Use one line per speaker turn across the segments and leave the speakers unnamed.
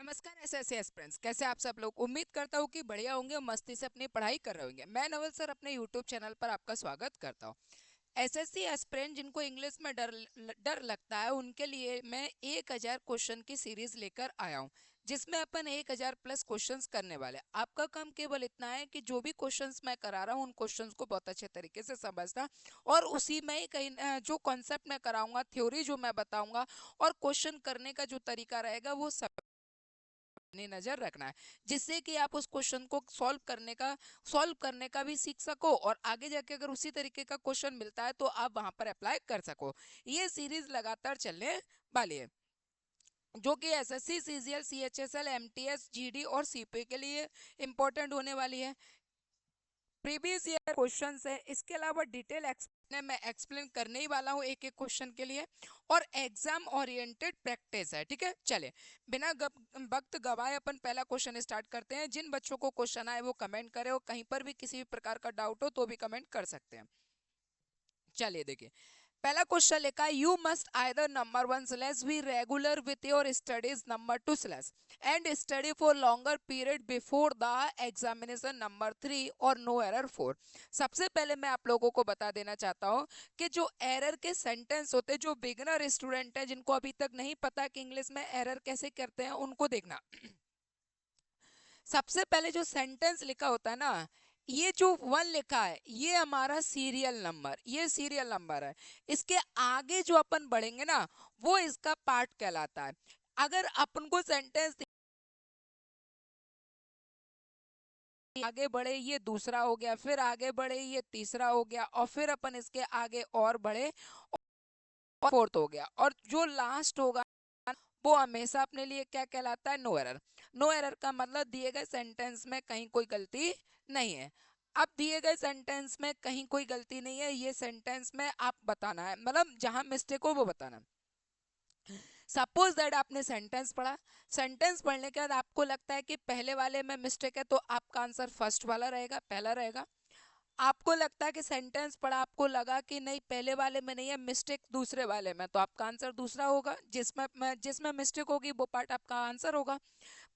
नमस्कार SSC aspirants, कैसे आप सब लोग। उम्मीद करता हूँ कि बढ़िया होंगे और मस्ती से अपनी पढ़ाई कर रहे होंगे। मैं नवल सर अपने यूट्यूब चैनल पर आपका स्वागत करता हूँ। एसएससी एस्पिरेंट जिनको इंग्लिश में डर लगता है उनके लिए मैं 1000 क्वेश्चन की सीरीज लेकर आया हूँ, जिसमें अपन 1000 प्लस क्वेश्चंस करने वाले हैं। आपका काम केवल इतना है कि जो भी क्वेश्चंस मैं करा रहा हूँ उन क्वेश्चंस को बहुत अच्छे तरीके से समझना और उसी में ही कहीं जो कॉन्सेप्ट मैं कराऊंगा, थ्योरी जो मैं बताऊंगा और क्वेश्चन करने का जो तरीका रहेगा वो सब नजर रखना है, जिससे कि आप उस क्वेश्चन को सॉल्व करने का भी सीख सको और आगे जाके अगर उसी तरीके का क्वेश्चन मिलता है तो आप वहां पर अप्लाई कर सको। ये सीरीज लगातार चलने वाली है, जो कि SSC, CGL, CHSL, MTS, GD और सीपी के लिए इंपॉर्टेंट होने वाली है। प्रीवियस ईयर क्वेश्चंस है, इसके अलावा डिटेल मैं एक्सप्लेन करने ही वाला हूँ एक एक क्वेश्चन के लिए, और एग्जाम ओरिएंटेड प्रैक्टिस है। ठीक है, चले बिना वक्त गवाए अपन पहला क्वेश्चन स्टार्ट करते हैं। जिन बच्चों को क्वेश्चन आए वो कमेंट करे और कहीं पर भी किसी भी प्रकार का डाउट हो तो भी कमेंट कर सकते हैं। चलिए देखिए, पहला क्वेश्चन लिखा है, you must either number one slash be regular with your studies, number two slash and study for longer period before the examination, number three और नो एरर फोर। सबसे पहले मैं आप लोगों को बता देना चाहता हूँ कि जो एरर के सेंटेंस होते हैं, जो बिगनर स्टूडेंट है जिनको अभी तक नहीं पता कि इंग्लिश में एरर कैसे करते हैं, उनको देखना। सबसे पहले जो सेंटेंस लिखा होता है ना, ये जो वन लिखा है ये हमारा सीरियल नंबर, ये सीरियल नंबर है। इसके आगे जो अपन बढ़ेंगे ना वो इसका पार्ट कहलाता है। अगर अपन को सेंटेंस आगे बढ़े ये दूसरा हो गया, फिर आगे बढ़े ये तीसरा हो गया, और फिर अपन इसके आगे और बढ़े और फोर्थ हो गया, और जो लास्ट होगा वो हमेशा अपने लिए क्या कहलाता है, नो एरर। नो एरर का मतलब दिए गए सेंटेंस में कहीं कोई गलती नहीं है। अब दिए गए सेंटेंस में कहीं कोई गलती नहीं है, ये सेंटेंस में आप बताना है, मतलब जहां मिस्टेक हो वो बताना है। सपोज दैट आपने सेंटेंस पढ़ा, सेंटेंस पढ़ने के बाद आपको लगता है कि पहले वाले में मिस्टेक है, तो आपका आंसर फर्स्ट वाला रहेगा, पहला रहेगा। आपको लगता है कि सेंटेंस पढ़ा, आपको लगा कि नहीं पहले वाले में नहीं है, मिस्टेक दूसरे वाले में, तो आपका आंसर दूसरा होगा। जिसमें मिस्टेक होगी वो पार्ट आपका आंसर होगा।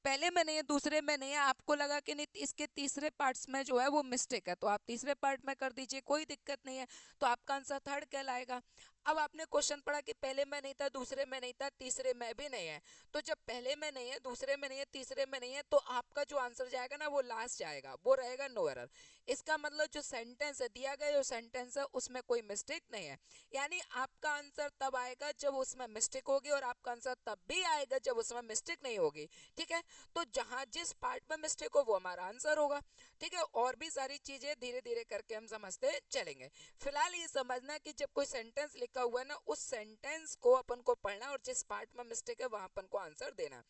पहले में नहीं है, दूसरे में नहीं है, आपको लगा कि नहीं इसके तीसरे पार्ट्स में जो है वो मिस्टेक है, तो आप तीसरे पार्ट में कर दीजिए, कोई दिक्कत नहीं है, तो आपका आंसर थर्ड कहलाएगा। अब आपने क्वेश्चन पढ़ा कि पहले में नहीं था, दूसरे में नहीं था, तीसरे में भी नहीं है, तो जब पहले में नहीं है, दूसरे में नहीं है, तीसरे में नहीं है, तो आपका जो आंसर जाएगा ना वो लास्ट जाएगा, वो रहेगा नो एरर। इसका मतलब जो सेंटेंस है दिया गया, जो सेंटेंस है उसमें कोई मिस्टेक नहीं है, यानी आपका आंसर तब आएगा जब उसमें मिस्टेक होगी, और आपका आंसर तब भी आएगा जब उसमें मिस्टेक नहीं होगी। ठीक है, तो जहां जिस पार्ट में मिस्टेक हो वो हमारा आंसर होगा। ठीक है, और भी सारी चीजें धीरे धीरे करके हम समझते चलेंगे। फिलहाल ये समझना कि जब कोई सेंटेंस लिखा हुआ है ना, उस सेंटेंस को अपन को पढ़ना और जिस पार्ट में मिस्टेक है वहां अपन को आंसर देना।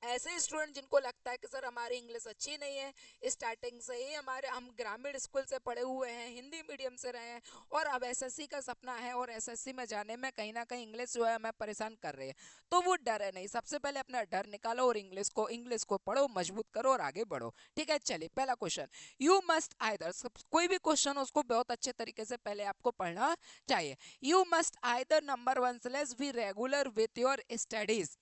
ऐसे स्टूडेंट जिनको लगता है कि सर हमारी इंग्लिश अच्छी नहीं है, स्टार्टिंग से ही हम ग्रामीण स्कूल से पढ़े हुए हैं, हिंदी मीडियम से रहे हैं, और अब एसएससी का सपना है और एसएससी में जाने में कहीं ना कहीं इंग्लिश जो है हमें परेशान कर रही है, तो वो डर है नहीं। सबसे पहले अपना डर निकालो और इंग्लिश को पढ़ो, मजबूत करो और आगे बढ़ो। ठीक है, चलिए पहला क्वेश्चन, यू मस्ट आइदर, कोई भी क्वेश्चन उसको बहुत अच्छे तरीके से पहले आपको पढ़ना चाहिए। You must either number one slash be regular with your studies,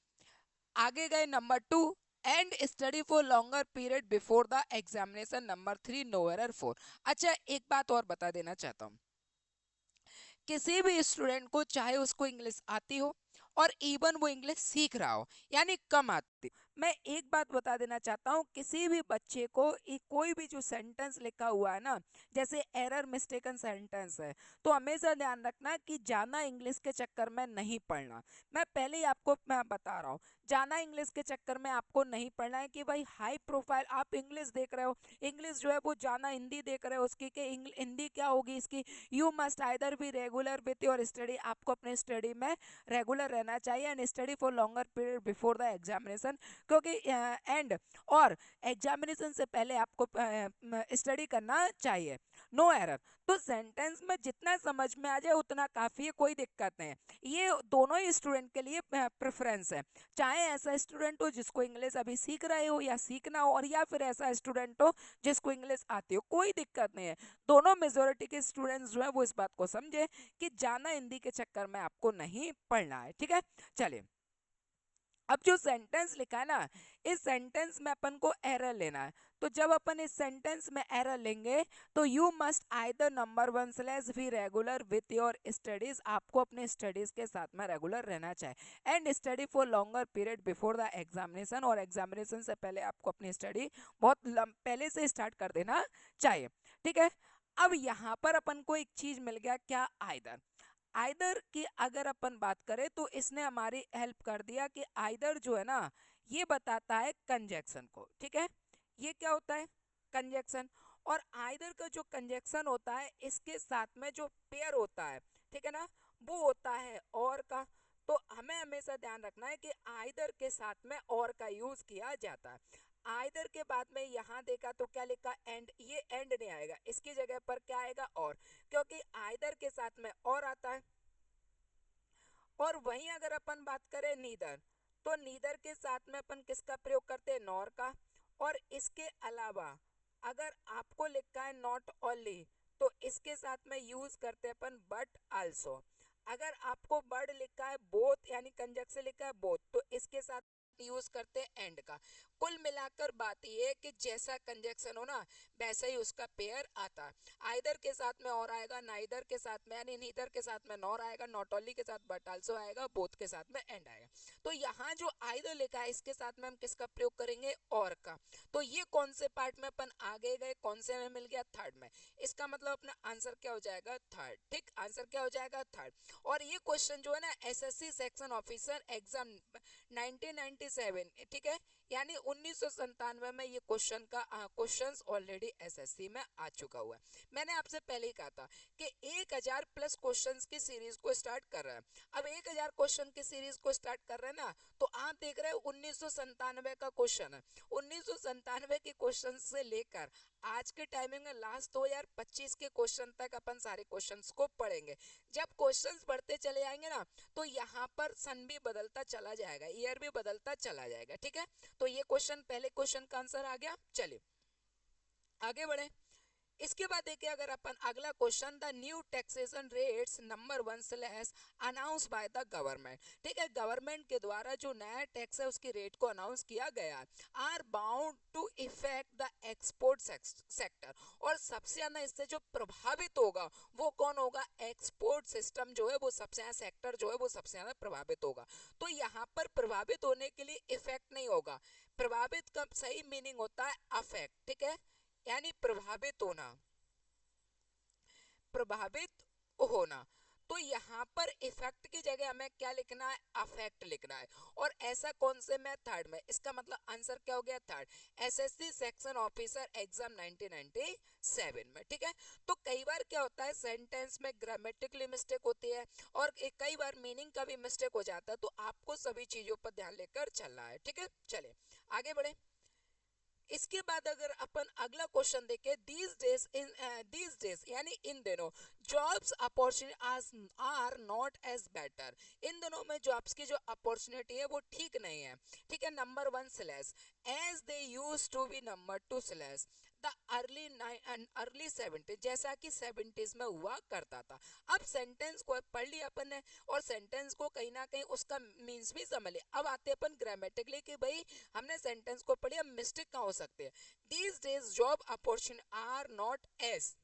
आगे गए number two, and study for longer period before the examination, number three no error four. अच्छा, एक बात और बता देना चाहता हूँ, किसी भी स्टूडेंट को चाहे उसको इंग्लिश आती हो और इवन वो इंग्लिश सीख रहा हो, यानी कम आती, मैं एक बात बता देना चाहता हूँ, किसी भी बच्चे को कोई भी जो सेंटेंस लिखा हुआ है ना, जैसे एरर मिस्टेकन सेंटेंस है, तो हमेशा ध्यान रखना कि जाना इंग्लिश के चक्कर में नहीं पढ़ना। मैं पहले ही आपको मैं बता रहा हूँ, जाना इंग्लिश के चक्कर में आपको नहीं पढ़ना है कि भाई हाई प्रोफाइल आप इंग्लिश देख रहे हो, इंग्लिश जो है वो जाना हिंदी देख रहे हो, उसकी के हिंदी क्या होगी इसकी, you must either B regular with your study, आपको अपने स्टडी में रेगुलर रहना चाहिए, and study for longer period before the examination, क्योंकि एंड और एग्जामिनेशन से पहले आपको स्टडी करना चाहिए, नो एरर। तो सेंटेंस में जितना समझ में आ जाए उतना काफी है, कोई दिक्कत नहीं है। ये दोनों ही स्टूडेंट के लिए प्रेफरेंस है, चाहे ऐसा स्टूडेंट हो जिसको इंग्लिश अभी सीख रहे हो या सीखना हो, और या फिर ऐसा स्टूडेंट हो जिसको इंग्लिश आती हो, कोई दिक्कत नहीं है। दोनों मेजोरिटी के स्टूडेंट्स जो है वो इस बात को समझे कि जाना हिंदी के चक्कर में आपको नहीं पढ़ना है। ठीक है, चलिए अब जो सेंटेंस लिखा है ना, इस सेंटेंस में अपन को एरर लेना है। तो जब अपन इस सेंटेंस में एरर लेंगे तो you must either number one slash be regular with your studies, आपको अपने स्टडीज के साथ में रेगुलर रहना चाहिए, and study for longer period before the examination, और एग्जामिनेशन से पहले आपको अपनी स्टडी बहुत पहले से स्टार्ट कर देना चाहिए। ठीक है, अब यहाँ पर अपन को एक चीज मिल गया, क्या, आइदर। आइदर की अगर अपन बात करें तो इसने हमारी हेल्प कर दिया कि आइदर जो है ना, ये बताता है कंजक्शन को। ठीक है, ये क्या होता है, कंजक्शन। और आइदर का जो कंजक्शन होता है इसके साथ में जो पेयर होता है, ठीक है ना, वो होता है और का। तो हमें हमेशा ध्यान रखना है कि आइदर के साथ में और का यूज किया जाता है। आइदर के बाद में यहाँ देखा तो क्या लिखा, एंड, ये एंड नहीं आएगा, इसकी जगह पर क्या आएगा, और, क्योंकि आइदर के साथ में और आता है। और वहीं अगर अपन बात करें नीदर, तो नीदर के साथ में अपन किसका प्रयोग करते हैं, नॉर का। और इसके अलावा अगर आपको लिखा है नॉट ओनली, तो इसके साथ में यूज करते हैं अपन बट आल्सो। अगर आपको बट लिखा है बोथ, यानी कंजक्शन लिखा है बोथ, तो इसके साथ यूज करते हैं एंड का। कुल मिलाकर बात ये है कि जैसा कंजक्शन हो ना, वैसा ही उसका पेयर आता है। आइदर के साथ में और आएगा, नाइदर के साथ में यानी नीदर के साथ में नॉर आएगा, नॉट ओनली के साथ बट आल्सो आएगा, बोथ के साथ में एंड आएगा। तो यहाँ जो आइदर लिखा है इसके साथ में हम किसका प्रयोग करेंगे, और का। तो ये कौन से पार्ट में अपन आगे गए, कौन से में मिल गया, थर्ड में। इसका मतलब अपना आंसर क्या हो जाएगा, थर्ड। ठीक, आंसर क्या हो जाएगा, थर्ड। और ये क्वेश्चन जो है ना एसएससी सेक्शन ऑफिसर एग्जाम 1997, ठीक है, यानी 1997 में ये क्वेश्चन का क्वेश्चंस ऑलरेडी एसएससी में आ चुका हुआ है। मैंने आपसे पहले ही कहा था कि 1000 प्लस क्वेश्चंस की सीरीज को स्टार्ट कर रहा है। अब 1000 क्वेश्चन की सीरीज को स्टार्ट कर रहे हैं ना, तो आप देख रहे हैं 1997 का क्वेश्चन है। 1997 के क्वेश्चन से लेकर आज के टाइमिंग में लास्ट 2025 के क्वेश्चन तक अपन सारे क्वेश्चंस को पढ़ेंगे। जब क्वेश्चंस बढ़ते चले जाएंगे ना, तो यहाँ पर सन भी बदलता चला जाएगा, ईयर भी बदलता चला जाएगा। ठीक है, तो ये क्वेश्चन, पहले क्वेश्चन का आंसर आ गया। चलिए आगे बढ़े। इसके बाद देखिए अगर अपन अगला question, the new taxation rates number one slash announce by the government. ठीक है, गवर्नमेंट के द्वारा जो नया टैक्स है उसकी रेट को अनाउंस किया गया, are bound to effect the export sector. और सबसे ज्यादा इससे जो प्रभावित होगा वो कौन होगा, एक्सपोर्ट सिस्टम जो है वो सबसे ज्यादा, सेक्टर जो है वो सबसे ज्यादा प्रभावित होगा। तो यहाँ पर प्रभावित होने के लिए इफेक्ट नहीं होगा, प्रभावित का सही मीनिंग होता है अफेक्ट। ठीक है, यानी प्रभावित होना, प्रभावित होना। तो यहाँ पर इफेक्ट की जगह हमें क्या लिखना है, अफेक्ट लिखना है। और ऐसा कौन से में, थर्ड में। इसका मतलब आंसर क्या हो गया, third, SSC section officer exam 1997 में। ठीक है, तो कई बार क्या होता है सेंटेंस में ग्रामेटिकली मिस्टेक होती है और कई बार मीनिंग का भी मिस्टेक हो जाता है, तो आपको सभी चीजों पर ध्यान लेकर चलना है। ठीक है, चलिए आगे बढ़े। इसके बाद अगर अपन अगला क्वेश्चन देखें, दीज डेज यानी इन दिनों jobs opportunity are not as better. इन दिनों में जॉब्स की जो अपॉर्चुनिटी है वो ठीक नहीं है। ठीक है, number one slash as they used to be, number two slash the early 70, जैसा कि 70s में हुआ करता था। अब सेंटेंस को पढ़ लिया अपन ने और सेंटेंस को कहीं ना कहीं उसका मीन्स भी समझ लिया। अब आते अपन ग्रामेटिकली कि भाई हमने सेंटेंस को पढ़िया, मिस्टेक कहाँ हो सकते हैं। These days job opportunity are not as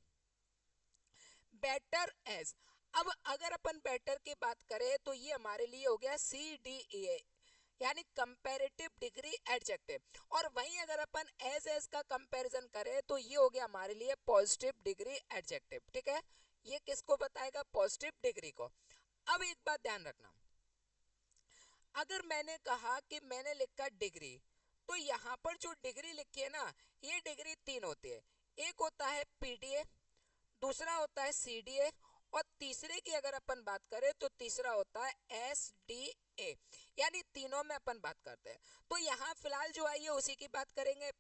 better as. अब अगर अपन बेटर की बात करें तो ये हमारे लिए हो गया CDEA, यानी कंपैरेटिव डिग्री एडजेक्टिव। और वहीं अगर अपन एज का कंपैरिजन करें तो ये हो गया हमारे लिए पॉजिटिव डिग्री एडजेक्टिव। ठीक है, ये किसको बताएगा, पॉजिटिव डिग्री को। अब एक बात ध्यान रखना, अगर मैंने कहा कि मैंने लिखा डिग्री, तो यहाँ पर जो डिग्री लिखी है ना, ये डिग्री तीन होती है। एक होता है PDA, दूसरा होता है CDA, और तीसरे की अगर अपन बात करें तो तीसरा होता है SDA, यानी तीनों में अपन बात करते हैं। तो यहाँ फिलहाल जो आई है उसी की बात करेंगे,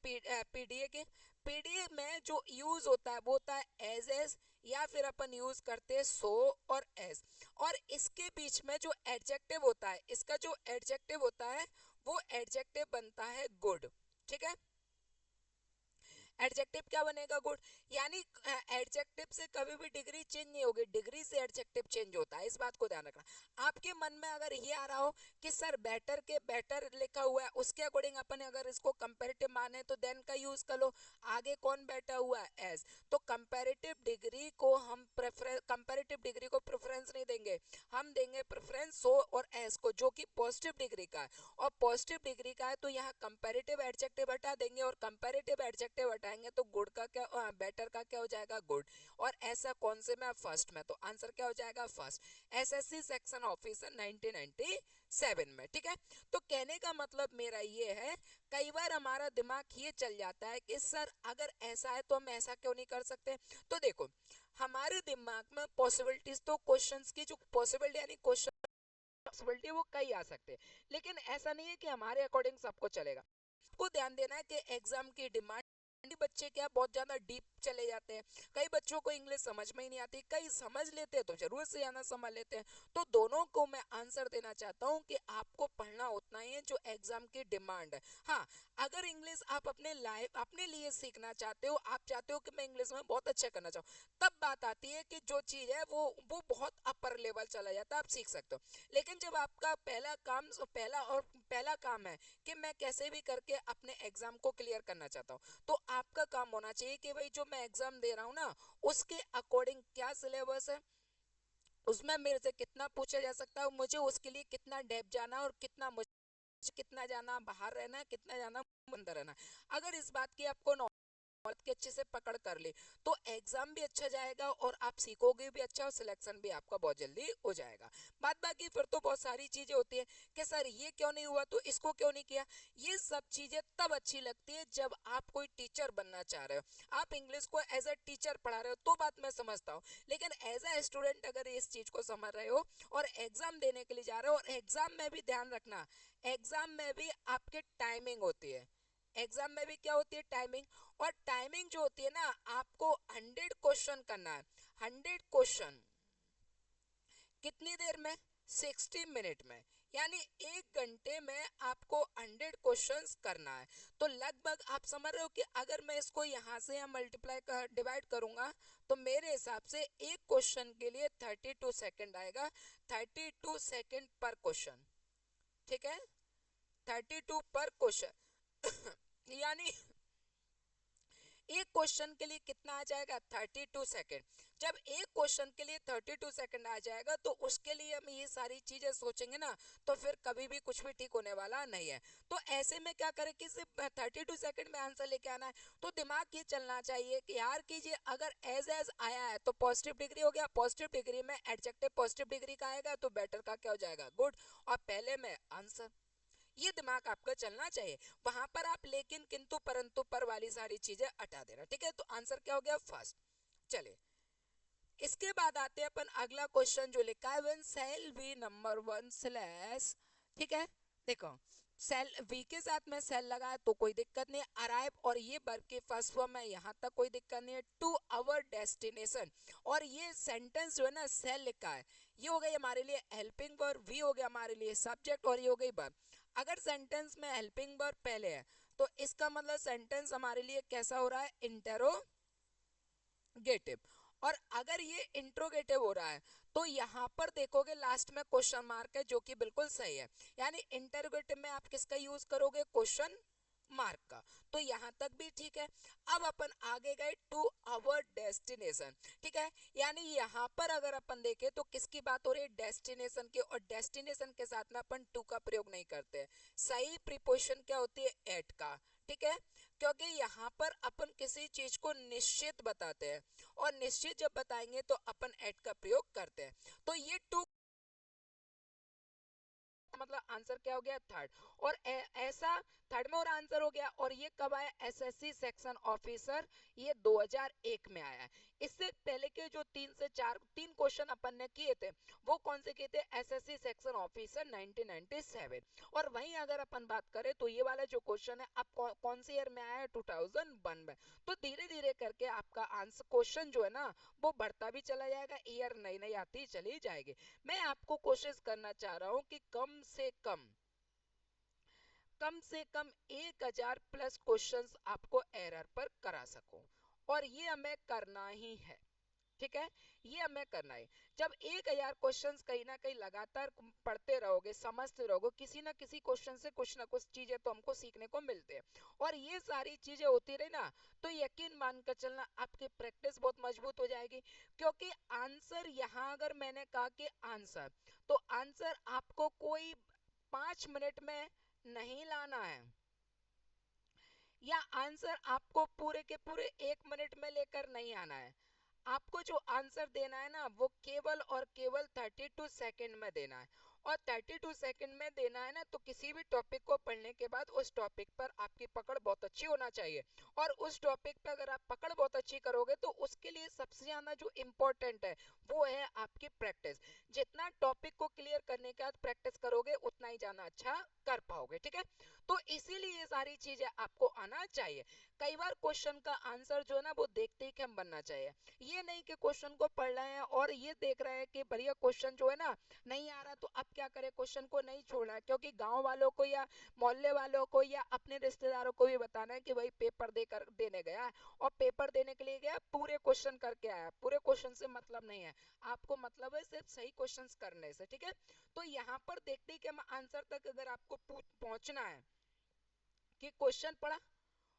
PDA की। PDA में जो यूज होता है वो होता है एज, या फिर अपन यूज करते हैं सो और एज। और इसके बीच में जो एडजेक्टिव होता है, इसका जो एडजेक्टिव होता है वो एडजेक्टिव बनता है गुड। ठीक है, एडजेक्टिव क्या बनेगा? गुड। यानी एडजेक्टिव से कभी भी डिग्री चेंज नहीं होगी, डिग्री से एडजेक्टिव चेंज होता है, इस बात को ध्यान रखना। आपके मन में अगर ये आ रहा हो कि सर बेटर के बेटर लिखा हुआ है, उसके अकॉर्डिंग अपन अगर इसको कंपैरेटिव माने तो देन का यूज कर लो। आगे कौन बैठा हुआ है? एस। तो कंपैरेटिव डिग्री को हम कंपैरेटिव डिग्री को प्रेफरेंस नहीं देंगे, हम देंगे प्रेफरेंस सो और एस को, जो कि पॉजिटिव डिग्री का है। और पॉजिटिव डिग्री का है तो यहाँ कंपैरेटिव एडजेक्टिव हटा देंगे, और कंपैरेटिव एडजेक्टिव हटाएंगे तो गुड का क्या, बेटर का क्या हो जाएगा? गुड। और ऐसा कौन से में? फर्स्ट में। तो आंसर क्या हो जाएगा? फर्स्ट। एसएससी सेक्शन ऑफिसर 1997 में। ठीक है, तो कहने का मतलब मेरा ये है, कई बार हमारा दिमाग ये चल जाता है कि सर अगर ऐसा है तो हम ऐसा क्यों नहीं कर सकते। तो देखो, हमारे दिमाग में पॉसिबिलिटीज, तो क्वेश्चंस की जो पॉसिबिलिटी यानी क्वेश्चन पॉसिबिलिटी वो कई आ सकते हैं, लेकिन ऐसा नहीं है कि हमारे अकॉर्डिंग सबको चलेगा। आपको ध्यान देना है कि एग्जाम की डिमांड, बच्चे क्या बहुत ज्यादा डीप चले जाते हैं, कई बच्चों को इंग्लिश समझ में ही नहीं आती, कई समझ लेते हैं तो जरूरत से ज्यादा समझ लेते हैं। तो दोनों को मैं आंसर देना चाहता हूँ कि आपको पढ़ना उतना ही है जो एग्जाम की डिमांड है। हाँ, अगर इंग्लिश आप अपने लाइफ अपने लिए सीखना चाहते हो, आप चाहते हो कि मैं इंग्लिश में बहुत अच्छा करना चाहूँ, तब बात आती है कि जो चीज है वो बहुत अपर लेवल चला जाता है, आप सीख सकते हो। लेकिन जब आपका पहला काम है कि मैं कैसे भी करके अपने एग्जाम को क्लियर करना चाहता हूँ, तो आपका काम होना चाहिए कि भाई जो मैं एग्जाम दे रहा हूँ ना, उसके अकॉर्डिंग क्या सिलेबस है, उसमें मेरे से कितना पूछा जा सकता है, मुझे उसके लिए कितना डेप्थ जाना और कितना जाना बाहर रहना है, कितना जाना अंदर रहना है। अगर इस बात की आपको बहुत के अच्छे से पकड़ कर ले तो एग्जाम भी अच्छा जाएगा और आप सीखोगे भी अच्छा, और सिलेक्शन भी आपका बहुत जल्दी हो जाएगा। बात बाकी फिर तो बहुत सारी चीजें होती है कि सर ये क्यों नहीं हुआ, तो इसको क्यों नहीं किया। ये सब चीजें तब अच्छी लगती है जब आप कोई टीचर बनना चाह रहे हो, आप इंग्लिश को एज ए टीचर पढ़ा रहे हो, तो बात मैं समझता हूँ। लेकिन एज ए स्टूडेंट अगर इस चीज को समझ रहे हो और एग्जाम देने के लिए जा रहे हो, और एग्जाम में भी ध्यान रखना, एग्जाम में भी आपकी टाइमिंग होती है, एग्जाम में भी क्या होती है? टाइमिंग। और टाइमिंग जो होती है ना, आपको 100 क्वेश्चन करना है, 100 क्वेश्चन कितनी देर में? 60 मिनट में। यानी 1 घंटे में आपको 100 क्वेश्चंस करना है। तो लगभग आप समझ रहे हो कि अगर मैं इसको यहाँ से मल्टीप्लाई कर डिवाइड करूंगा तो मेरे हिसाब से एक क्वेश्चन के लिए 32 सेकंड आएगा, 32 सेकंड पर क्वेश्चन। ठीक है, 32 पर क्वेश्चन यानी एक क्वेश्चन के लिए कितना आ जाएगा? 32 सेकंड। जब एक क्वेश्चन के लिए 32 सेकंड आ जाएगा तो उसके लिए हम ये सारी चीजें सोचेंगे ना, तो फिर कभी भी कुछ भी ठीक होने वाला नहीं है। तो ऐसे में क्या करें कि सिर्फ 32 सेकंड में आंसर लेके आना है। तो दिमाग ये चलना चाहिए कि यार कीजिए, अगर एज आया है तो पॉजिटिव डिग्री हो गया, पॉजिटिव डिग्री में एडजेक्टिव पॉजिटिव डिग्री का आएगा तो बेटर का क्या हो जाएगा? गुड। और पहले में आंसर, ये दिमाग आपका चलना चाहिए। वहां पर आप लेकिन किंतु परंतु पर वाली सारी चीजें हटा देना। ठीक है, तो आंसर क्या हो गया? फर्स्ट। चलिए, इसके बाद आते हैं अपन अगला क्वेश्चन जो लिखा है, when shall we number 1 slash, ठीक है, देखो सेल वी के साथ में सेल लगा है तो कोई दिक्कत नहीं, अराइव और ये वर्ब की फर्स्ट फॉर्म है, यहाँ तक कोई दिक्कत नहीं है, टू आवर डेस्टिनेशन। और ये सेंटेंस जो है ना, सेल लिखा है, ये हो गई हमारे लिए हेल्पिंग वर्ब, वी हो गया हमारे लिए सब्जेक्ट, और ये हो गई वर्ब। अगर सेंटेंस में हेल्पिंग वर्ब पहले है तो इसका मतलब सेंटेंस हमारे लिए कैसा हो रहा है? इंटेरोगेटिव। और अगर ये इंट्रोगेटिव हो रहा है तो यहाँ पर देखोगे लास्ट में क्वेश्चन मार्क है, जो कि बिल्कुल सही है। यानी इंटरोगेटिव में आप किसका यूज करोगे? क्वेश्चन मार्क का। तो यहाँ तक भी ठीक है। अब अपन आगे गए टू अवर डेस्टिनेशन। ठीक है, यानी यहाँ पर अगर अपन देखें तो किसकी बात हो रही है? डेस्टिनेशन की। और डेस्टिनेशन के साथ में अपन टू का प्रयोग नहीं करते, सही प्रीपोजिशन क्या होती है? एट का। ठीक है, क्योंकि यहाँ पर अपन किसी चीज को निश्चित बताते हैं, और निश्चित जब बताएंगे तो अपन एट का प्रयोग करते हैं। तो ये टू मतलब आंसर क्या हो गया? थर्ड। और ऐसा थर्ड में और आंसर हो गया। और ये कब आया? एसएससी सेक्शन ऑफिसर, ये 2001 में आया है। इससे पहले के जो 3 क्वेश्चन अपन ने किए थे वो कौन से किए थे? SSC section officer 1997। और वहीं अगर अपन बात करें तो ये वाला जो क्वेश्चन है अब कौन से ईयर में आया है? 2001 में। तो धीरे धीरे करके आपका आंसर क्वेश्चन जो है ना वो बढ़ता भी चला जाएगा, ईयर नई नई आती चली जाएगी। मैं आपको कोशिश करना चाह रहा हूं कि कम से कम कम से कम 1000 प्लस क्वेश्चंस आपको एरर पर करा सको, और ये हमें करना ही है, ठीक है, ये हमें करना है। जब 1000 क्वेश्चंस कहीं ना कहीं लगातार पढ़ते रहोगे, समझते रहोगे, किसी ना किसी क्वेश्चन से कुछ ना कुछ चीजें तो हमको सीखने को मिलते हैं, और ये सारी चीजें होती रही ना, तो यकीन मानकर चलना आपकी प्रैक्टिस बहुत मजबूत हो जाएगी। क्योंकि आंसर यहाँ अगर मैंने कहा कि आंसर, तो आंसर आपको कोई 5 मिनट में नहीं लाना है, या आंसर आपको पूरे के पूरे 1 मिनट में लेकर नहीं आना है। आपको जो आंसर देना है ना, वो केवल और केवल 32 सेकंड में देना है, और 32 सेकंड में देना है ना, तो किसी भी टॉपिक को पढ़ने के बाद उस टॉपिक पर आपकी पकड़ बहुत अच्छी होना चाहिए, और उस टॉपिक पर अगर आप पकड़ बहुत अच्छी करोगे तो उसके लिए सबसे ज्यादा जो इम्पोर्टेंट है वो है आपकी प्रैक्टिस। जितना टॉपिक को क्लियर करने के बाद प्रैक्टिस करोगे उतना ही ज्यादा अच्छा कर पाओगे, ठीक है। तो इसीलिए ये सारी चीजें आपको आना चाहिए। कई बार क्वेश्चन का आंसर जो है ना, वो देखते ही कि हम बनना चाहिए। ये नहीं कि क्वेश्चन को पढ़ रहे हैं और ये देख रहे हैं कि बढ़िया क्वेश्चन जो है ना नहीं आ रहा, तो अब क्या करें, क्वेश्चन को नहीं छोड़ना है, क्योंकि गांव वालों को या मोहल्ले वालों को या अपने रिश्तेदारों को भी बताना है कि भाई पेपर देने गया है, और पेपर देने के लिए गया पूरे क्वेश्चन करके आया। पूरे क्वेश्चन से मतलब नहीं है, आपको मतलब है सिर्फ सही क्वेश्चन करने से, ठीक है। तो यहाँ पर देखते ही कि हम आंसर तक अगर आपको पहुंचना है कि क्वेश्चन पढ़ा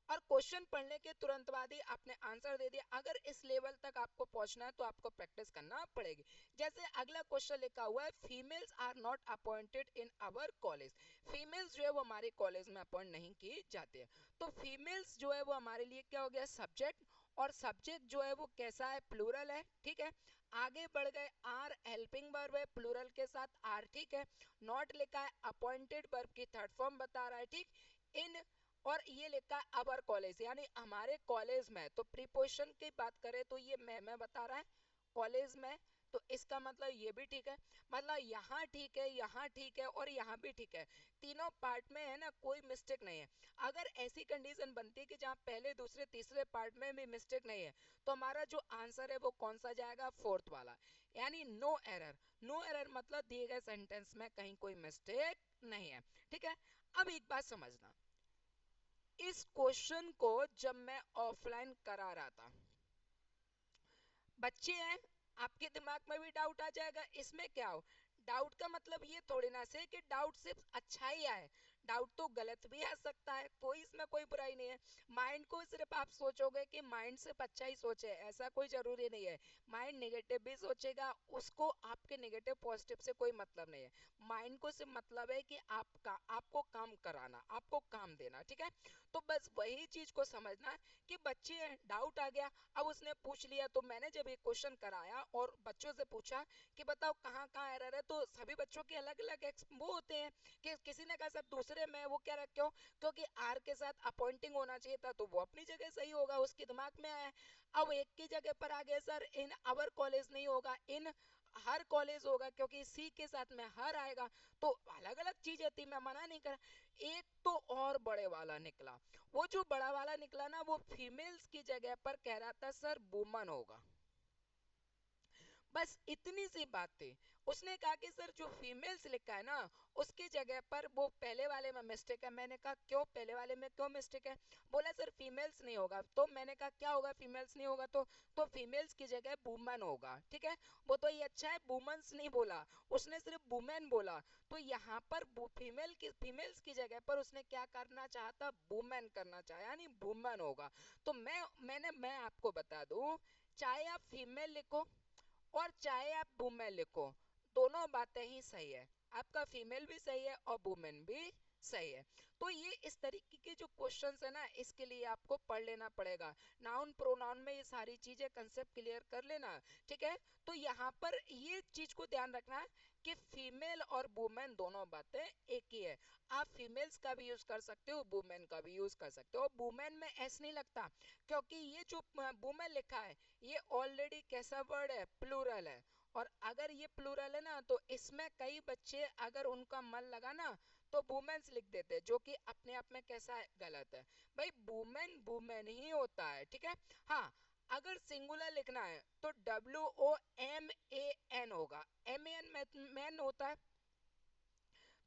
और क्वेश्चन पढ़ने के तुरंत बाद ही आपने आंसर दे दिया, अगर इस लेवल तक आपको पहुंचना है तो आपको प्रैक्टिस करना पड़ेगी। जैसे अगला क्वेश्चन लिखा हुआ है, females are not appointed in our college. Females जो है वो हमारे कॉलेज में अपॉइंट नहीं की जाती है। तो फीमेल्स जो है वो हमारे लिए क्या हो गया, सब्जेक्ट, और सब्जेक्ट जो है वो कैसा है, प्लूरल है, ठीक है। आगे बढ़ गए, आर हेल्पिंग वर्ब है, प्लूरल के साथ आर, ठीक है। नॉट लिखा है, अपॉइंटेड वर्ब की थर्ड फॉर्म बता रहा है, ठीक। इन, और ये लिखा है अवर कॉलेज, यानी हमारे कॉलेज में। तो प्रीपोजिशन की बात करें तो ये मैं बता रहा है कॉलेज में, तो इसका मतलब ये भी ठीक है, मतलब यहाँ ठीक है, यहाँ ठीक है, और यहाँ भी ठीक है, तीनों पार्ट में है ना, कोई मिस्टेक नहीं है। अगर ऐसी कंडीशन बनती है कि जहाँ पहले दूसरे तीसरे पार्ट में भी मिस्टेक नहीं है, तो हमारा जो आंसर है वो कौन सा जाएगा, फोर्थ वाला, यानी नो एरर। नो एरर मतलब दिए गए सेंटेंस में कहीं कोई मिस्टेक नहीं है, ठीक है। अब एक बात समझना, इस क्वेश्चन को जब मैं ऑफलाइन करा रहा था, बच्चे हैं, आपके दिमाग में भी डाउट आ जाएगा, इसमें क्या हो। डाउट का मतलब ये थोड़ी ना से कि डाउट सिर्फ अच्छा ही आए, डाउट तो गलत भी आ सकता है, कोई इसमें कोई बुराई नहीं है। माइंड को सिर्फ आप सोचोगे कि माइंड सिर्फ अच्छा ही सोचे, ऐसा कोई जरूरी नहीं है। माइंड नेगेटिव भी सोचेगा, उसको आपके नेगेटिव पॉजिटिव से कोई मतलब नहीं है। माइंड को सिर्फ मतलब है कि आपको काम कराना, आपको काम देना, ठीक है। तो बस वही चीज को समझना है कि बच्चे डाउट आ गया, अब उसने पूछ लिया। तो मैंने जब ये क्वेश्चन कराया और बच्चों से पूछा कि बताओ कहाँ कहाँ एरर है, तो सभी बच्चों के अलग अलग वो होते हैं, कि किसी ने कहा सर दूसरे में, वो कह रहा क्यों, क्योंकि आर के साथ अपॉइंटिंग होना चाहिए था, तो वो अपनी जगह सही होगा, उसके दिमाग में आया। अब एक की जगह पर आ गया सर इन आवर कॉलेज नहीं होगा, इन हर कॉलेज होगा, क्योंकि सी के साथ में हर आएगा। तो अलग अलग चीजें थी, मैं मना नहीं कर। एक तो और बड़े वाला निकला, वो जो बड़ा वाला निकला ना, वो फीमेल्स की जगह पर कह रहा था सर वुमन होगा। बस इतनी सी बात थी। उसने कहा कि सर जो फीमेल्स लिखा है ना, उसकी जगह पर वो पहले वाले में मिस्टेक है। मैंने कहा क्यों, पहले वाले में क्यों मिस्टेक है। बोला सर फीमेल्स नहीं होगा। तो मैंने कहा क्या होगा, फीमेल्स नहीं होगा तो फीमेल्स की जगह वुमन होगा, ठीक है। वो तो ये अच्छा है, वुमेन्स नहीं बोला, उसने सिर्फ वुमेन बोला। तो यहाँ पर फीमेल्स की जगह पर उसने क्या करना चाहा था, वुमेन करना चाहा, यानी वुमन होगा। तो मैं आपको बता दूं, चाहे आप फीमेल लिखो और चाहे आप वुमेन लिखो, दोनों बातें ही सही है। आपका फीमेल भी सही है और वुमेन भी सही है। तो ये इस तरीके के जो क्वेश्चंस है ना, इसके लिए आपको पढ़ लेना पड़ेगा। नाउन प्रोनाउन में ये सारी चीजें कंसेप्ट क्लियर कर लेना, ठीक है। तो यहाँ पर ये चीज को ध्यान रखना है कि फीमेल और वुमेन दोनों बातें एक ही है। आप फीमेल्स का भी यूज कर सकते हो, वुमेन का भी यूज कर सकते हो। वुमेन में एस नहीं लगता, क्योंकि ये जो वुमेन लिखा है ये ऑलरेडी कैसा वर्ड है, प्लूरल है। और अगर ये प्लूरल है ना, तो इसमें कई बच्चे अगर उनका मन लगा ना, तो वुमेन्स लिख देते, जो कि अपने आप में कैसा है, गलत है। भाई वुमेन वुमेन ही होता है, ठीक है। हाँ, अगर सिंगुलर लिखना है तो WOMAN होगा, MAN मैन होता है,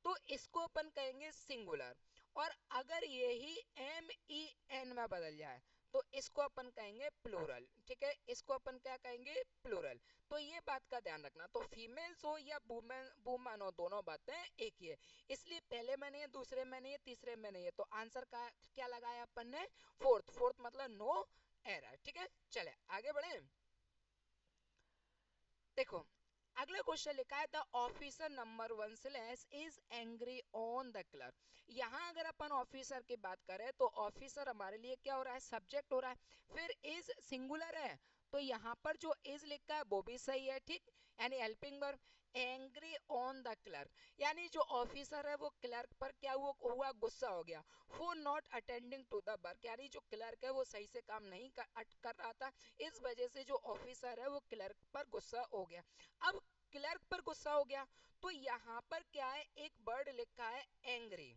तो इसको अपन कहेंगे सिंगुलर। और अगर यही MEN में बदल जाए तो इसको अपन कहेंगे प्लूरल, ठीक है, इसको अपन क्या कहेंगे, प्लूरल। तो ये बात का ध्यान रखना, तो फीमेल्स हो या वुमेन हो, दोनों बातें एक ही है, इसलिए पहले में नहीं है, दूसरे में नहीं है, तीसरे में नहीं है, तो आंसर का क्या लगाया अपन ने, फोर्थ। फोर्थ मतलब नो एरर, ठीक है। चले आगे बढ़े। देखो अगला क्वेश्चन लिखा है the officer number 1 slash is angry on the clerk. यहाँ अगर अपन ऑफिसर की बात करें तो ऑफिसर हमारे लिए क्या हो रहा है, सब्जेक्ट हो रहा है, फिर इज सिंगुलर है, तो यहाँ पर जो इज लिखा है वो भी सही है, ठीक, यानी helping verb. Angry on the clerk यानी जो ऑफिसर है वो क्लर्क पर क्या हुआ, गुस्सा हो गया। For not attending to the work यानी जो क्लर्क है वो सही से काम नहीं कर रहा था, इस वजह से जो ऑफिसर है वो क्लर्क पर गुस्सा हो गया। अब क्लर्क पर गुस्सा हो गया तो यहाँ पर क्या है, एक वर्ड लिखा है एंग्री,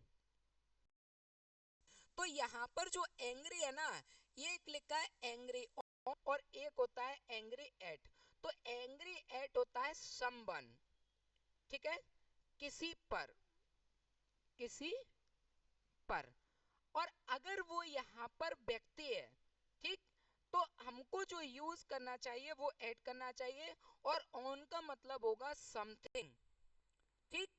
तो यहाँ पर जो एंग्री है ना, ये एक लिखा है एंग्री और एक होता है एंग्री एट, तो एंग्री एट होता है समवन, ठीक है, किसी पर, किसी पर। और अगर वो यहाँ पर व्यक्ति है, ठीक, तो हमको जो यूज करना चाहिए वो ऐड करना चाहिए, और ऑन का मतलब होगा समथिंग, ठीक।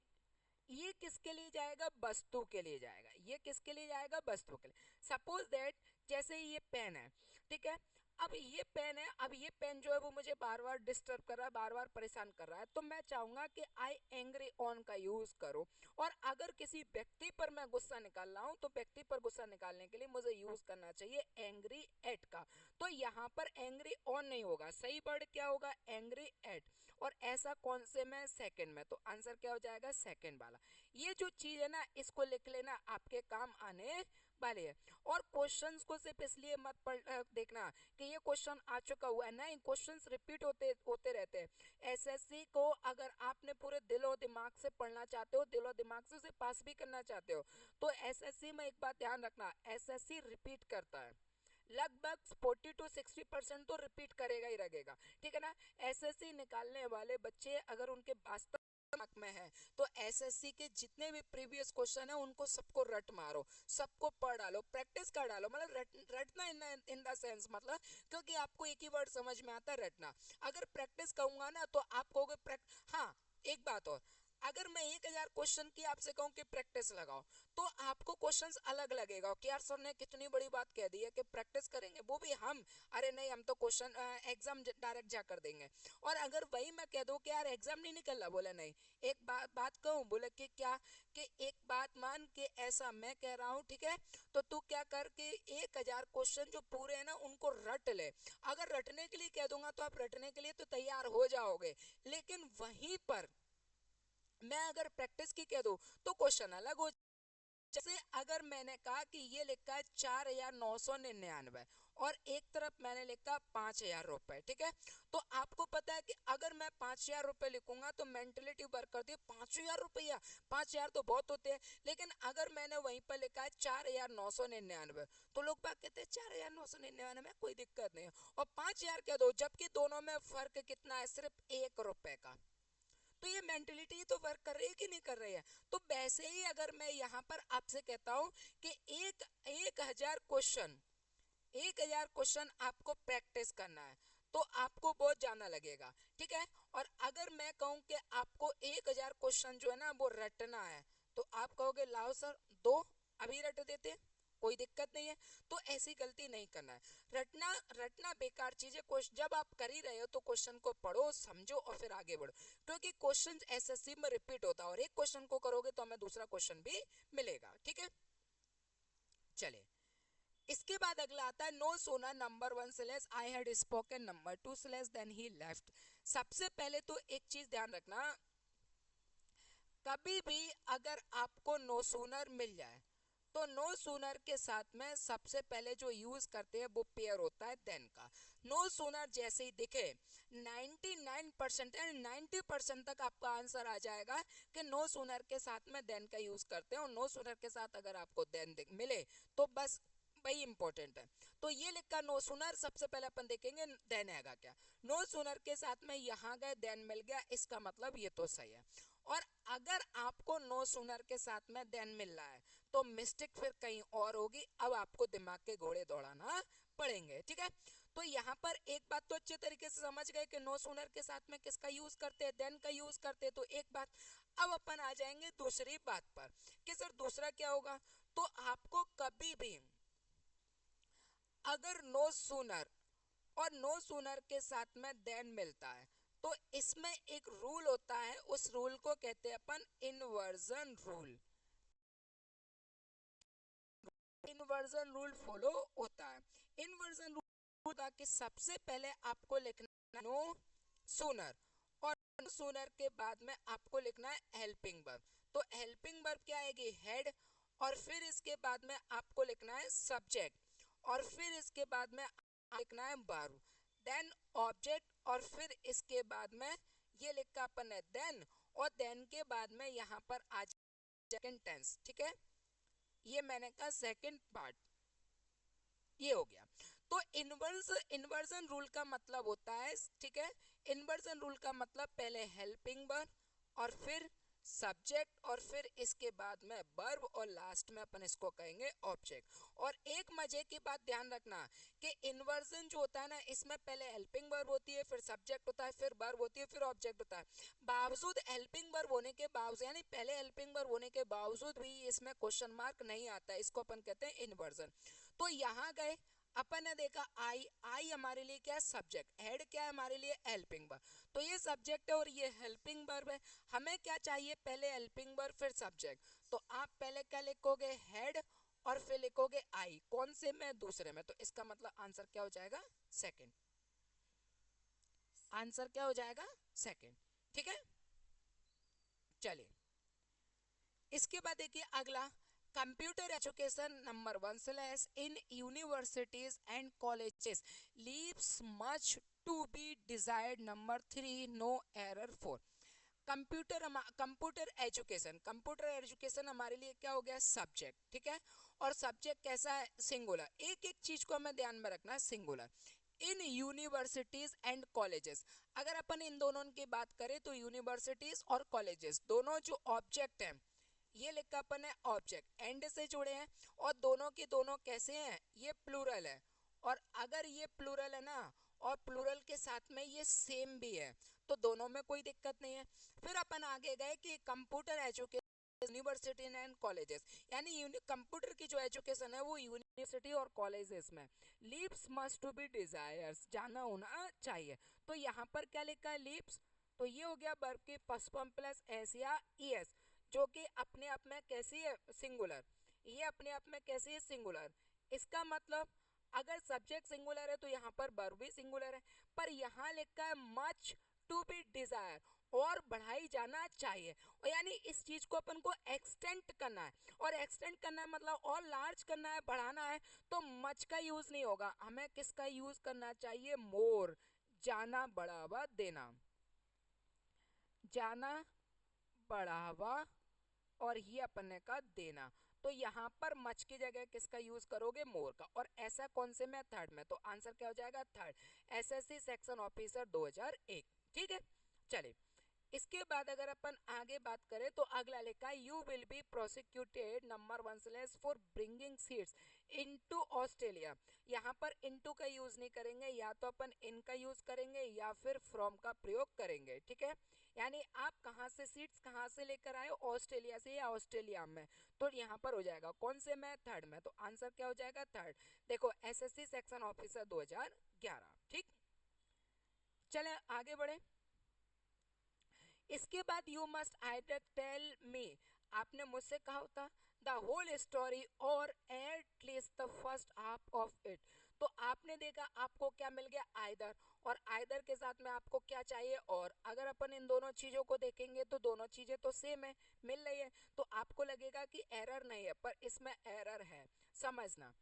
ये किसके लिए जाएगा, वस्तु के लिए जाएगा, ये किसके लिए जाएगा, वस्तु के लिए। सपोज दैट जैसे ये पेन है, ठीक है, अब ये पेन है, अब ये पेन जो है वो मुझे बार बार डिस्टर्ब कर रहा है, बार बार परेशान कर रहा है, तो मैं चाहूंगा कि आई एंग्री ऑन का यूज करो। और अगर किसी व्यक्ति पर मैं गुस्सा निकाल रहा हूं तो व्यक्ति पर गुस्सा निकालने के लिए मुझे यूज करना चाहिए एंग्री एट का, तो यहाँ पर एंग्री ऑन नहीं होगा, सही वर्ड क्या होगा, एंग्री एट। और ऐसा कौन से में, सेकंड में, तो आंसर क्या हो जाएगा, सेकंड वाला। ये जो चीज है ना इसको लिख लेना, आपके काम आने वाले है। और क्वेश्चंस को सिर्फ इसलिए मत देखना कि ये क्वेश्चन आ चुका हुआ है, नहीं, क्वेश्चंस रिपीट होते होते रहते हैं। एसएससी को अगर आपने पूरे दिलो दिमाग से पढ़ना चाहते हो, दिलो दिमाग से उसे पास भी करना चाहते हो, तो एसएससी में एक बात ध्यान रखना, एसएससी रिपीट करता है, लगभग 40 to 60% तो रिपीट करेगा ही रहेगा, ठीक है ना। एसएससी निकालने वाले बच्चे अगर उनके वास्तव में है तो एसएससी के जितने भी प्रीवियस क्वेश्चन है उनको सबको रट मारो, सबको पढ़ डालो, प्रैक्टिस कर डालो, मतलब रटना इन द सेंस, मतलब क्योंकि आपको एक ही वर्ड समझ में आता है, रटना। अगर प्रैक्टिस कहूंगा ना तो आप कहोगे हाँ, एक बात और, अगर मैं 1000 क्वेश्चन की आपसे कहूं कि प्रैक्टिस लगाओ तो आपको क्वेश्चंस अलग लगेगा कि यार सर ने कितनी बड़ी बात कह दी है कि प्रैक्टिस करेंगे, वो भी हम, अरे नहीं हम तो क्वेश्चन एग्जाम डायरेक्ट जा कर देंगे। और अगर वही मैं कह दूं कि यार एग्जाम नहीं निकल रहा, बोले नहीं, एक बात कहूं, बोले कि क्या, कि एक बात मान के ऐसा मैं कह रहा हूं, ठीक है, तो तू क्या कर के 1000 क्वेश्चन जो पूरे है ना उनको रट ले। अगर रटने के लिए कह दूंगा तो आप रटने के लिए तो तैयार हो जाओगे, लेकिन वहीं पर मैं अगर प्रैक्टिस की कह दूं तो क्वेश्चन अलग हो। जैसे अगर मैंने कहा कि ये लिखा है 4999 और एक तरफ मैंने लिखा 5000 रुपए, ठीक है, तो आपको पता है कि अगर मैं 5000 रुपए लिखूंगा तो मेंटलिटी वर्क करती है, 5000 रुपया, 5000 तो बहुत होते हैं, लेकिन अगर मैंने वहीं पर लिखा है 4999 तो लोग बात कहते हैं 4999 कोई दिक्कत नहीं है, और 5000 कह दो, जबकि दोनों में फर्क कितना है, सिर्फ 1 रुपए का। तो ये मेंटलिटी तो वर्क कर रही है कि नहीं कर रही है। तो वैसे ही अगर मैं यहाँ पर आपसे कहता हूँ कि 1000 क्वेश्चन आपको प्रैक्टिस करना है तो आपको बहुत जाना लगेगा, ठीक है। और अगर मैं कहूँ कि आपको 1000 क्वेश्चन जो है ना वो रटना है, तो आप कहोगे लाओ सर दो, अभी रट देते हैं, कोई दिक्कत नहीं है। तो ऐसी गलती नहीं करना है, रटना रटना बेकार चीज है। जब आप कर ही रहे हो तो क्वेश्चन को पढ़ो, समझो और फिर आगे बढ़ो, क्योंकि क्वेश्चन एसएससी में रिपीट होता है और एक क्वेश्चन को करोगे तो हमें दूसरा क्वेश्चन भी मिलेगा, ठीक है। चले इसके बाद अगला आता है no sooner number 1 slash I had spoken number 2 slash then he left. सबसे पहले तो एक चीज ध्यान रखना, कभी भी अगर आपको नो सूनर मिल जाए तो नो सूनर के साथ में सबसे पहले जो यूज करते हैं वो पेयर होता है देन का। नो सूनर जैसे ही दिखे 99% एंड 90% तक आपका आंसर आ जाएगा कि नो सूनर के साथ में देन का यूज करते हैं, और नो सूनर के साथ अगर आपको देन मिले तो बस वही इंपॉर्टेंट है। तो ये लिखा नो सूनर, सबसे पहले अपन देखेंगे देन आएगा क्या। नो सूनर के साथ में यहाँ गए देन मिल गया, इसका मतलब ये तो सही है। और अगर आपको नो सूनर के साथ में देन मिल रहा है तो मिस्टेक फिर कहीं और होगी। अब आपको दिमाग के घोड़े दौड़ाना पड़ेंगे, ठीक है। तो यहाँ पर एक बात तो अच्छे तरीके से समझ गए कि नो सूनर के साथ में किसका यूज करते हैं, देन का यूज करते हैं, तो एक बात। अब अपन आ जाएंगे दूसरी बात पर कि सर दूसरा क्या होगा। तो आपको कभी भी अगर नो सूनर और नो सूनर के साथ में देन मिलता है तो इसमें एक रूल होता है, उस रूल को कहते हैं अपन inversion rule. Inversion rule follow होता है। इन्वर्जन रूल का कि सबसे पहले आपको लिखना नो सूनर और नो सूनर के बाद में आपको लिखना है हेल्पिंग वर्ब। तो हेल्पिंग वर्ब क्या आएगी, हेड, और फिर इसके बाद में आपको लिखना है सब्जेक्ट, और फिर इसके बाद में लिखना है वर्ब, देन ऑब्जेक्ट, और फिर इसके बाद में ये लिखा अपन है देन, और देन के बाद में यहाँ पर आ सेकंड टेंस, ठीक है। ये मैंने कहा सेकंड पार्ट ये हो गया। तो इन्वर्जन रूल का मतलब होता है, ठीक है, इन्वर्जन रूल का मतलब पहले हेल्पिंग वर्ब और फिर सब्जेक्ट और फिर इसके बाद में वर्ब और लास्ट में अपन इसको कहेंगे ऑब्जेक्ट। और एक मजे की बात ध्यान रखना कि इन्वर्जन जो होता है ना, इसमें पहले हेल्पिंग वर्ब होती है, फिर सब्जेक्ट होता है, फिर वर्ब होती है, फिर ऑब्जेक्ट होता है। बावजूद हेल्पिंग वर्ब होने के बावजूद, यानी पहले हेल्पिंग वर्ब होने के बावजूद भी इसमें क्वेश्चन मार्क नहीं आता है, इसको अपन कहते हैं इन्वर्जन। तो यहाँ गए अपन ने देखा आई, आई हमारे लिए क्या है, सब्जेक्ट, हेड क्या है हमारे लिए, हेल्पिंग वर्ब। तो ये सब्जेक्ट है और ये हेल्पिंग वर्ब है। हमें क्या चाहिए, पहले हेल्पिंग वर्ब फिर सब्जेक्ट। तो आप पहले क्या लिखोगे, हेड, और फिर लिखोगे आई, कौन से में, दूसरे में। तो इसका मतलब आंसर क्या हो जाएगा, सेकंड। आंसर क्या हो जाएगा, सेकंड, ठीक है। चलिए इसके बाद देखिए अगला, computer education number 1 in universities and colleges leaves much to be desired. Number 3 no error 4। Computer education हमारे लिए क्या हो गया, सब्जेक्ट, ठीक है। और सब्जेक्ट कैसा है, सिंगुलर। एक एक चीज को हमें ध्यान में रखना है, singular. In universities and colleges, अगर अपन इन दोनों की बात करें तो यूनिवर्सिटीज और कॉलेजेस दोनों जो ऑब्जेक्ट हैं, ये लिखा अपन है ऑब्जेक्ट, एंड से जुड़े हैं, और दोनों के दोनों कैसे हैं, ये प्लूरल है। और अगर ये प्लूरल है ना, और प्लूरल के साथ में ये सेम भी है, तो दोनों में कोई दिक्कत नहीं है। फिर अपन आगे गए कि computer education university and colleges, यानी कंप्यूटर की जो एजुकेशन है वो यूनिवर्सिटी और कॉलेजेस में, leaves must to be desires, जाना होना चाहिए। तो यहाँ पर क्या लिखा है, लीव्स, तो ये हो गया वर्ब की फर्स्ट फॉर्म प्लस एस या ईएस, जो कि अपने आप में कैसी है, सिंगुलर। ये अपने आप में कैसी है, सिंगुलर। इसका मतलब अगर सब्जेक्ट सिंगुलर है तो यहाँ पर वर्ब भी सिंगुलर है, पर यहाँ लिखा है मच टू बी डिजायर, और बढ़ाई जाना चाहिए। और यानी इस चीज को अपन को एक्सटेंड करना है, और एक्सटेंड करना है मतलब और लार्ज करना है, बढ़ाना है, तो मच का यूज नहीं होगा, हमें किसका यूज करना चाहिए, मोर, जाना बढ़ावा देना, जाना बढ़ावा, और ये अपन ने का देना। तो यहाँ पर मच की जगह किसका यूज करोगे, मोर का। और ऐसा कौन से में, थर्ड में। तो आंसर क्या हो जाएगा, थर्ड, एसएससी सेक्शन ऑफिसर 2001, ठीक है। चलिए इसके बाद अगर अपन आगे बात करें तो अगला लिखा है you will be prosecuted number 1 for bringing seeds into Australia. यहाँ पर इनटू का यूज नहीं करेंगे, या तो अपन इन का यूज करेंगे या फिर फ्रॉम का प्रयोग करेंगे, ठीक है। यानी आप कहाँ से सीड्स कहाँ से लेकर आए, ऑस्ट्रेलिया से या ऑस्ट्रेलिया में। तो यहाँ पर हो जाएगा कौन से में, थर्ड में। तो आंसर क्या हो जाएगा, थर्ड। देखो एसएससी सेक्शन ऑफिसर 2011, ठीक। चले आगे बढ़े। इसके बाद you must either tell me, आपने मुझसे कहा होता द होल स्टोरी और at least the first half of it. तो आपने देखा आपको क्या मिल गया, आइदर, और आइदर के साथ में आपको क्या चाहिए, और अगर अपन इन दोनों चीजों को देखेंगे तो दोनों चीजें तो सेम है, मिल रही है। तो आपको लगेगा कि एरर नहीं है, पर इसमें एरर है, समझना।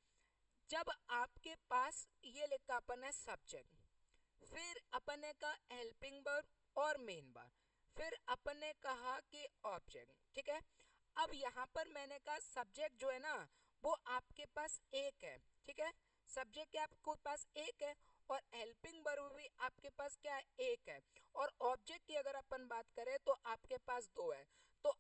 जब आपके पास ये लिखा अपन है सब्जेक्ट, फिर अपन ने कहा हेल्पिंग वर्ब और मेन वर्ब, फिर अपन ने कहा कि ऑब्जेक्ट, ठीक है। अब यहाँ पर मैंने कहा सब्जेक्ट जो है ना वो आपके पास एक है, ठीक है। सब्जेक्ट आपके पास एक है, और हेल्पिंग वर्ब भी आपके पास क्या है, एक है। और ऑब्जेक्ट की अगर अपन बात करें तो आपके पास दो है। तो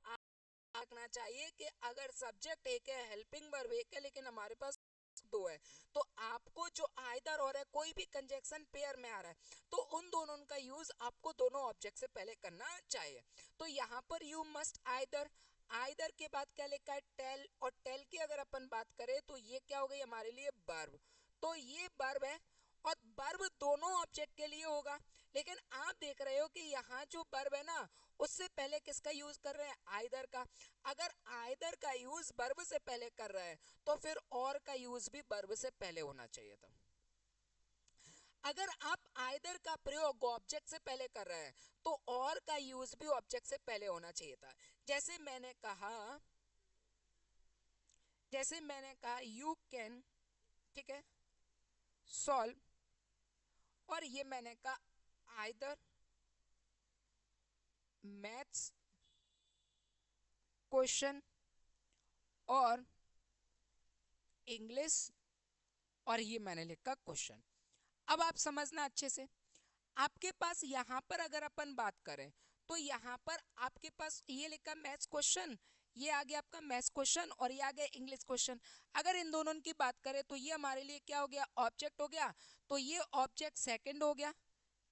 रखना चाहिए कि अगर सब्जेक्ट एक है, हेल्पिंग वर्ब एक है, लेकिन हमारे पास दो है, तो आपको जो आइदर और है, कोई भी कंजक्शन पेयर में आ रहा है, तो उन दोनों का यूज आपको दोनों ऑब्जेक्ट से पहले करना चाहिए। तो यहाँ पर यू मस्ट आइदर, आइदर के बाद क्या लिखा है, टेल, और टेल की अगर अपन बात करें तो ये क्या हो गई हमारे लिए, वर्ब। तो ये वर्ब है, और वर्ब दोनों ऑब्जेक्ट के लिए होगा, लेकिन आप देख रहे हो कि यहाँ जो वर्ब है ना, उससे पहले किसका यूज कर रहे हैं, आइदर का। अगर आइदर का यूज वर्ब से पहले कर रहा है, तो फिर और का यूज भी वर्ब से पहले होना चाहिए था। अगर आप आइदर का प्रयोग ऑब्जेक्ट से पहले कर रहे हैं, तो और का यूज भी ऑब्जेक्ट से पहले होना चाहिए था। जैसे मैंने कहा, यू कैन, ठीक है, सॉल्व, और ये मैंने कहा आइदर मैथ्स क्वेश्चन और इंग्लिश, और ये मैंने लिखा क्वेश्चन। अब आप समझना अच्छे से, आपके पास यहाँ पर अगर अपन बात करें, तो यहाँ पर आपके पास ये लिखा मैथ्स क्वेश्चन, ये आ गया आपका मैथ्स क्वेश्चन, और ये आ गया इंग्लिश क्वेश्चन। अगर इन दोनों की बात करें तो ये हमारे लिए क्या हो गया, ऑब्जेक्ट हो गया, तो ये ऑब्जेक्ट सेकंड हो गया,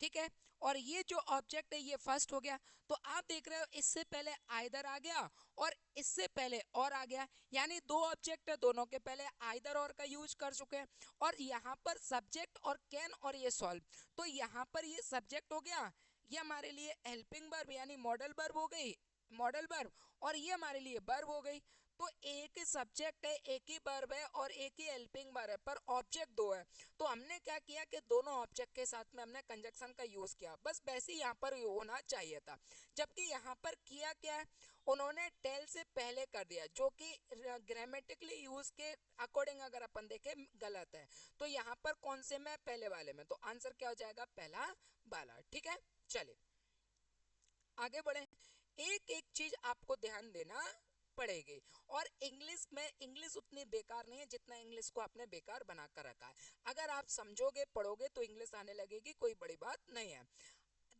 ठीक है, और ये जो ऑब्जेक्ट है ये फर्स्ट हो गया। तो आप देख रहे हो इससे पहले आइदर आ गया और इससे पहले और आ गया, यानी दो ऑब्जेक्ट है, दोनों के पहले आइदर और का यूज कर चुके हैं। और यहाँ पर सब्जेक्ट और कैन और ये सॉल्व, तो यहाँ पर ये सब्जेक्ट हो गया, ये हमारे लिए हेल्पिंग वर्ब यानी मॉडल वर्ब हो गई, मॉडल वर्ब, और ये हमारे लिए वर्ब हो गई। तो एक ही सब्जेक्ट है, एक ही वर्ब है और एक ही हेल्पिंग वर्ब है, पर ऑब्जेक्ट दो है। तो हमने क्या किया कि दोनों ऑब्जेक्ट के साथ में हमने कंजक्शन का यूज किया, बस वैसे ही यहाँ पर होना चाहिए था। जबकि यहाँ पर किया क्या है, उन्होंने टेल से पहले कर दिया, जो कि ग्रामेटिकली यूज के अकॉर्डिंग अगर अपन देखें गलत है। तो यहाँ पर कौन से में, पहले वाले में, तो आंसर क्या हो जाएगा, पहला वाला, ठीक है। चलिए आगे बढ़े। एक एक चीज आपको ध्यान देना पड़ेगी, और इंग्लिश में, इंग्लिश उतनी बेकार नहीं है जितना इंग्लिश को आपने बेकार बना कर रखा है। अगर आप समझोगे पढ़ोगे तो इंग्लिश आने लगेगी, कोई बड़ी बात नहीं है।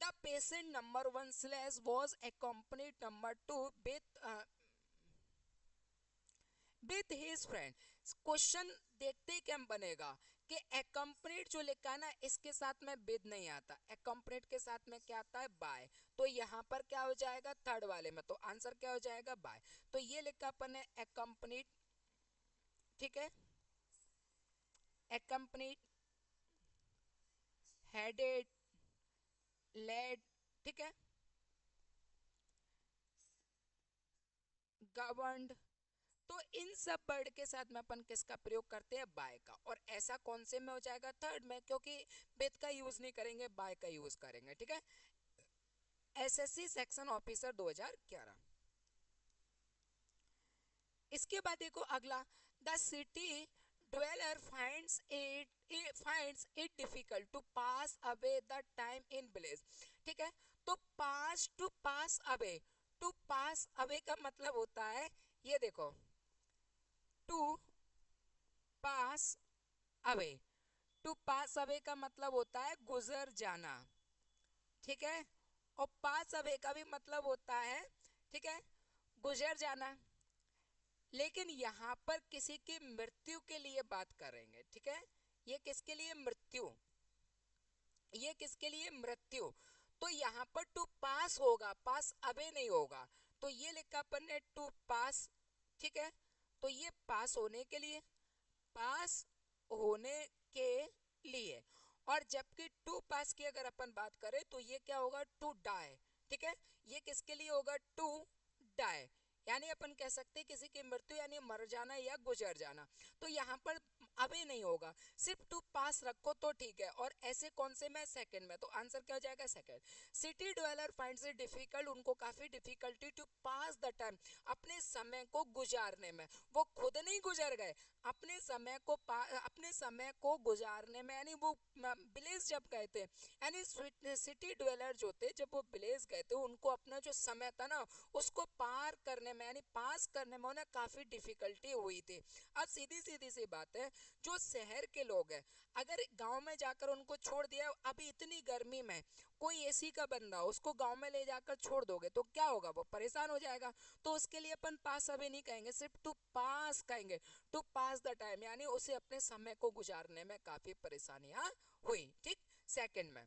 The patient number 1 slash was accompanied number 2 with his friend. Question देखते ही क्या बनेगा कि accompanied जो लिखा है ना, इसके साथ में विद नहीं आता, accompanied के साथ में क्या आता है, बाय। तो यहाँ पर क्या हो जाएगा, थर्ड वाले में, तो आंसर क्या हो जाएगा, बाय। तो ये लिखा अपन है accompanied, ठीक है, accompanied, headed, led, ठीक है, governed। तो इन सब वर्ड के साथ में अपन किसका प्रयोग करते हैं, बाय का, और ऐसा कौन से में हो जाएगा, थर्ड में, क्योंकि विद का यूज नहीं करेंगे, बाय का यूज करेंगे, ठीक है। SSC section officer 2011। इसके बाद देखो अगला, the city dweller finds it difficult to pass away the time in village, ठीक है। तो pass, to pass away, to pass away का मतलब होता है, ये देखो, to pass away, to pass away का मतलब होता है गुजर जाना, ठीक है, और पास अवे का भी मतलब होता है, ठीक है, गुजर जाना। लेकिन यहाँ पर किसी की मृत्यु के लिए बात करेंगे, ठीक है, ये किसके लिए, मृत्यु, ये किसके लिए, मृत्यु। तो यहाँ पर टू पास होगा, पास अवे नहीं होगा, तो ये लिखा अपन ने टू पास, ठीक है, तो ये पास होने के लिए, पास होने के लिए। और जबकि टू पास की अगर अपन बात करें तो ये क्या होगा, टू डाई, ठीक है, ये किसके लिए होगा, टू डाई, यानी अपन कह सकते हैं किसी की मृत्यु यानी मर जाना या गुजर जाना। तो यहाँ पर अवे नहीं होगा, सिर्फ टू पास रखो तो ठीक है। और ऐसे कौन से में, सेकंड में, तो आंसर क्या हो जाएगा, second. City dweller finds it difficult, उनको काफी difficulty to pass the time, अपने समय को गुजारने में। वो खुद नहीं गुजर गए, अपने समय को अपने समय को गुजारने में, यानी वो विलेज जब गए थे, यानी सिटी ड्वेलर जो थे जब वो विलेज गए थे, उनको अपना जो समय था ना उसको पार करने में यानी पास करने में उन्हें काफी डिफिकल्टी हुई थी। अब सीधी सीधी सी बात है, जो शहर के लोग हैं, अगर गांव में जाकर उनको छोड़ दिया, अभी इतनी गर्मी में कोई एसी का बंदा उसको गांव में ले जाकर छोड़ दोगे तो क्या होगा, वो परेशान हो जाएगा। तो उसके लिए अपन पास अभी नहीं कहेंगे, सिर्फ टू पास कहेंगे, टू पास द टाइम, यानी उसे अपने समय को गुजारने में काफी परेशानियां हुई। ठीक, सेकंड में।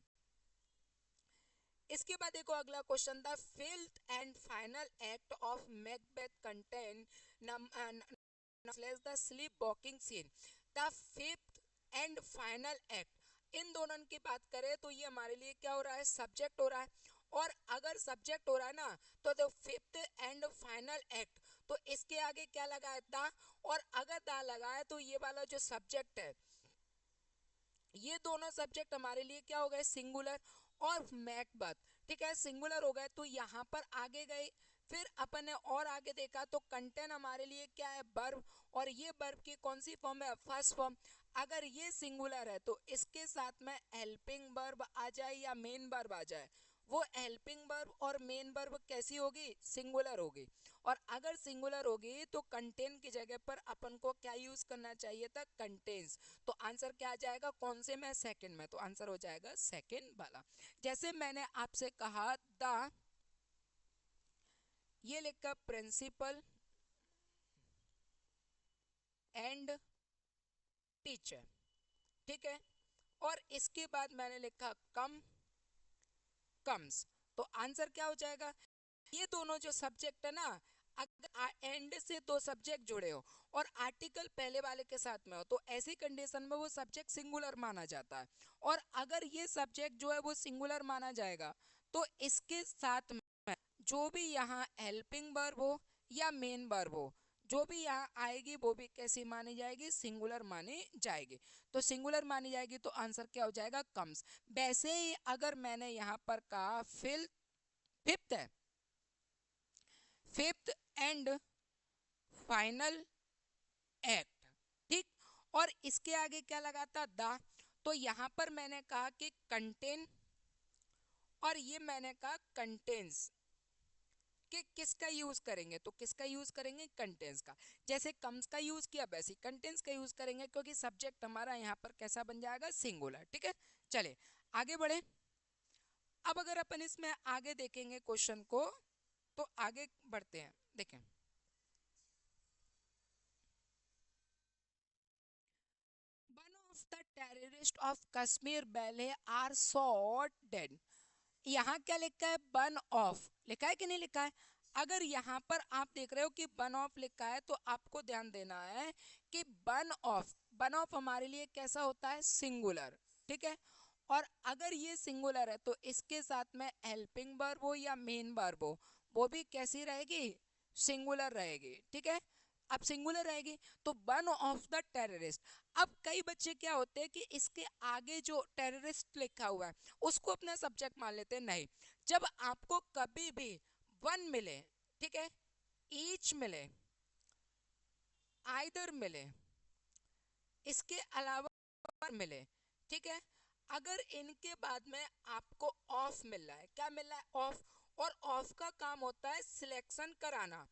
इसके बाद देखो अगला क्वेश्चन था, fifth and final act of Macbeth contain the sleep walking scene. The fifth and final act, इन दोनों की बात करें तो ये हमारे लिए क्या हो रहा है, सब्जेक्ट हो रहा है। और अगर सब्जेक्ट हो रहा है ना, तो the fifth and final act, तो इसके आगे क्या लगा है, द। और अगर द लगा है तो ये वाला जो सब्जेक्ट है, ये दोनों सब्जेक्ट हमारे लिए क्या हो गए, सिंगुलर। और मैकबेथ, ठीक है, सिंगुलर हो गए, तो यहाँ पर आगे गए। फिर अपन ने और आगे देखा तो कंटेन हमारे लिए क्या है, वर्ब। और ये वर्ब की कौन सी फॉर्म है, फर्स्ट फॉर्म। अगर ये सिंगुलर है तो इसके साथ में हेल्पिंग वर्ब आ जाए या मेन वर्ब आ जाए, वो हेल्पिंग वर्ब और मेन वर्ब कैसी होगी, सिंगुलर होगी। और अगर सिंगुलर होगी तो कंटेन की जगह पर अपन को क्या यूज करना चाहिए था, कंटेन्स। तो आंसर क्या आ जाएगा, कौन से में, सेकंड में, तो आंसर हो जाएगा सेकंड वाला। जैसे मैंने आपसे कहा द, ये लिखा प्रिंसिपल एंड टीचर, ठीक है। और इसके बाद मैंने लिखा कम, कम्स, तो आंसर क्या हो जाएगा, ये दोनों जो सब्जेक्ट है ना, अगर एंड से दो सब्जेक्ट जुड़े हो और आर्टिकल पहले वाले के साथ में हो, तो ऐसी कंडीशन में वो सब्जेक्ट सिंगुलर माना जाता है। और अगर ये सब्जेक्ट जो है वो सिंगुलर माना जाएगा, तो इसके साथ में जो भी यहाँ हेल्पिंग वर्ब हो या मेन वर्ब हो, जो भी यहाँ आएगी वो भी कैसी मानी जाएगी, सिंगुलर मानी जाएगी। तो सिंगुलर मानी जाएगी तो आंसर क्या हो जाएगा, कम्स। वैसे ही अगर मैंने यहाँ पर कहा फिफ्थ है, फिफ्थ एंड फाइनल एक्ट, ठीक। और इसके आगे क्या लगा था, द। तो यहां पर मैंने कहा कि कंटेन, और ये मैंने कहा कंटेन्स, कि किसका यूज करेंगे, तो किसका यूज करेंगे, कंटेंस का। जैसे कम्स का यूज किया वैसे कंटेंस का यूज करेंगे, क्योंकि सब्जेक्ट हमारा यहाँ पर कैसा बन जाएगा, सिंगुलर। ठीक है, चले आगे बढ़े। अब अगर अपन इसमें आगे देखेंगे क्वेश्चन को, तो आगे बढ़ते हैं, देखें। One of the terrorists of Kashmir Ballet are shot dead. यहाँ क्या लिखा है, वन ऑफ लिखा है कि नहीं लिखा है। अगर यहाँ पर आप देख रहे हो कि वन ऑफ लिखा है, तो आपको ध्यान देना है कि वन ऑफ हमारे लिए कैसा होता है, सिंगुलर। ठीक है, और अगर ये सिंगुलर है तो इसके साथ में हेल्पिंग वर्ब हो या मेन वर्ब हो, वो भी कैसी रहेगी, सिंगुलर रहेगी। ठीक है, अब सिंगुलर रहेगी तो वन ऑफ द टेररिस्ट। अब कई बच्चे क्या होते हैं कि इसके आगे जो टेररिस्ट लिखा हुआ है उसको अपना सब्जेक्ट मान लेते हैं, नहीं। जब आपको कभी भी वन मिले, ठीक है, ईच मिले, आइदर मिले, इसके अलावा मिले, ठीक है, अगर इनके बाद में आपको ऑफ मिल रहा है, क्या मिल रहा है, ऑफ। और ऑफ का काम होता है सिलेक्शन कराना।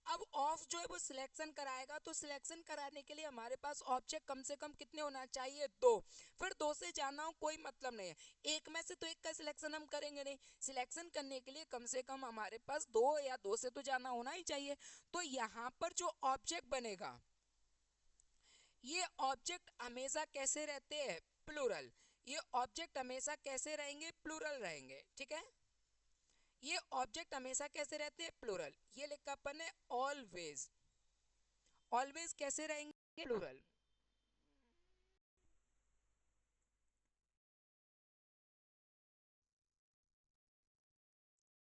अब ऑफ जो है वो सिलेक्शन कराएगा, तो सिलेक्शन कराने के लिए हमारे पास ऑब्जेक्ट कम से कम कितने होना चाहिए, दो। फिर दो से जाना हो कोई मतलब नहीं है, एक में से तो एक का सिलेक्शन हम करेंगे नहीं। सिलेक्शन करने के लिए कम से कम हमारे पास दो या दो से तो जाना होना ही चाहिए। तो यहाँ पर जो ऑब्जेक्ट बनेगा, ये ऑब्जेक्ट हमेशा कैसे रहते हैं, प्लूरल। ये ऑब्जेक्ट हमेशा कैसे रहेंगे, प्लूरल रहेंगे। ठीक है, ये ऑब्जेक्ट हमेशा कैसे रहते हैं, प्लूरल। ये लिखा अपन है ऑलवेज, ऑलवेज कैसे रहेंगे, प्लूरल।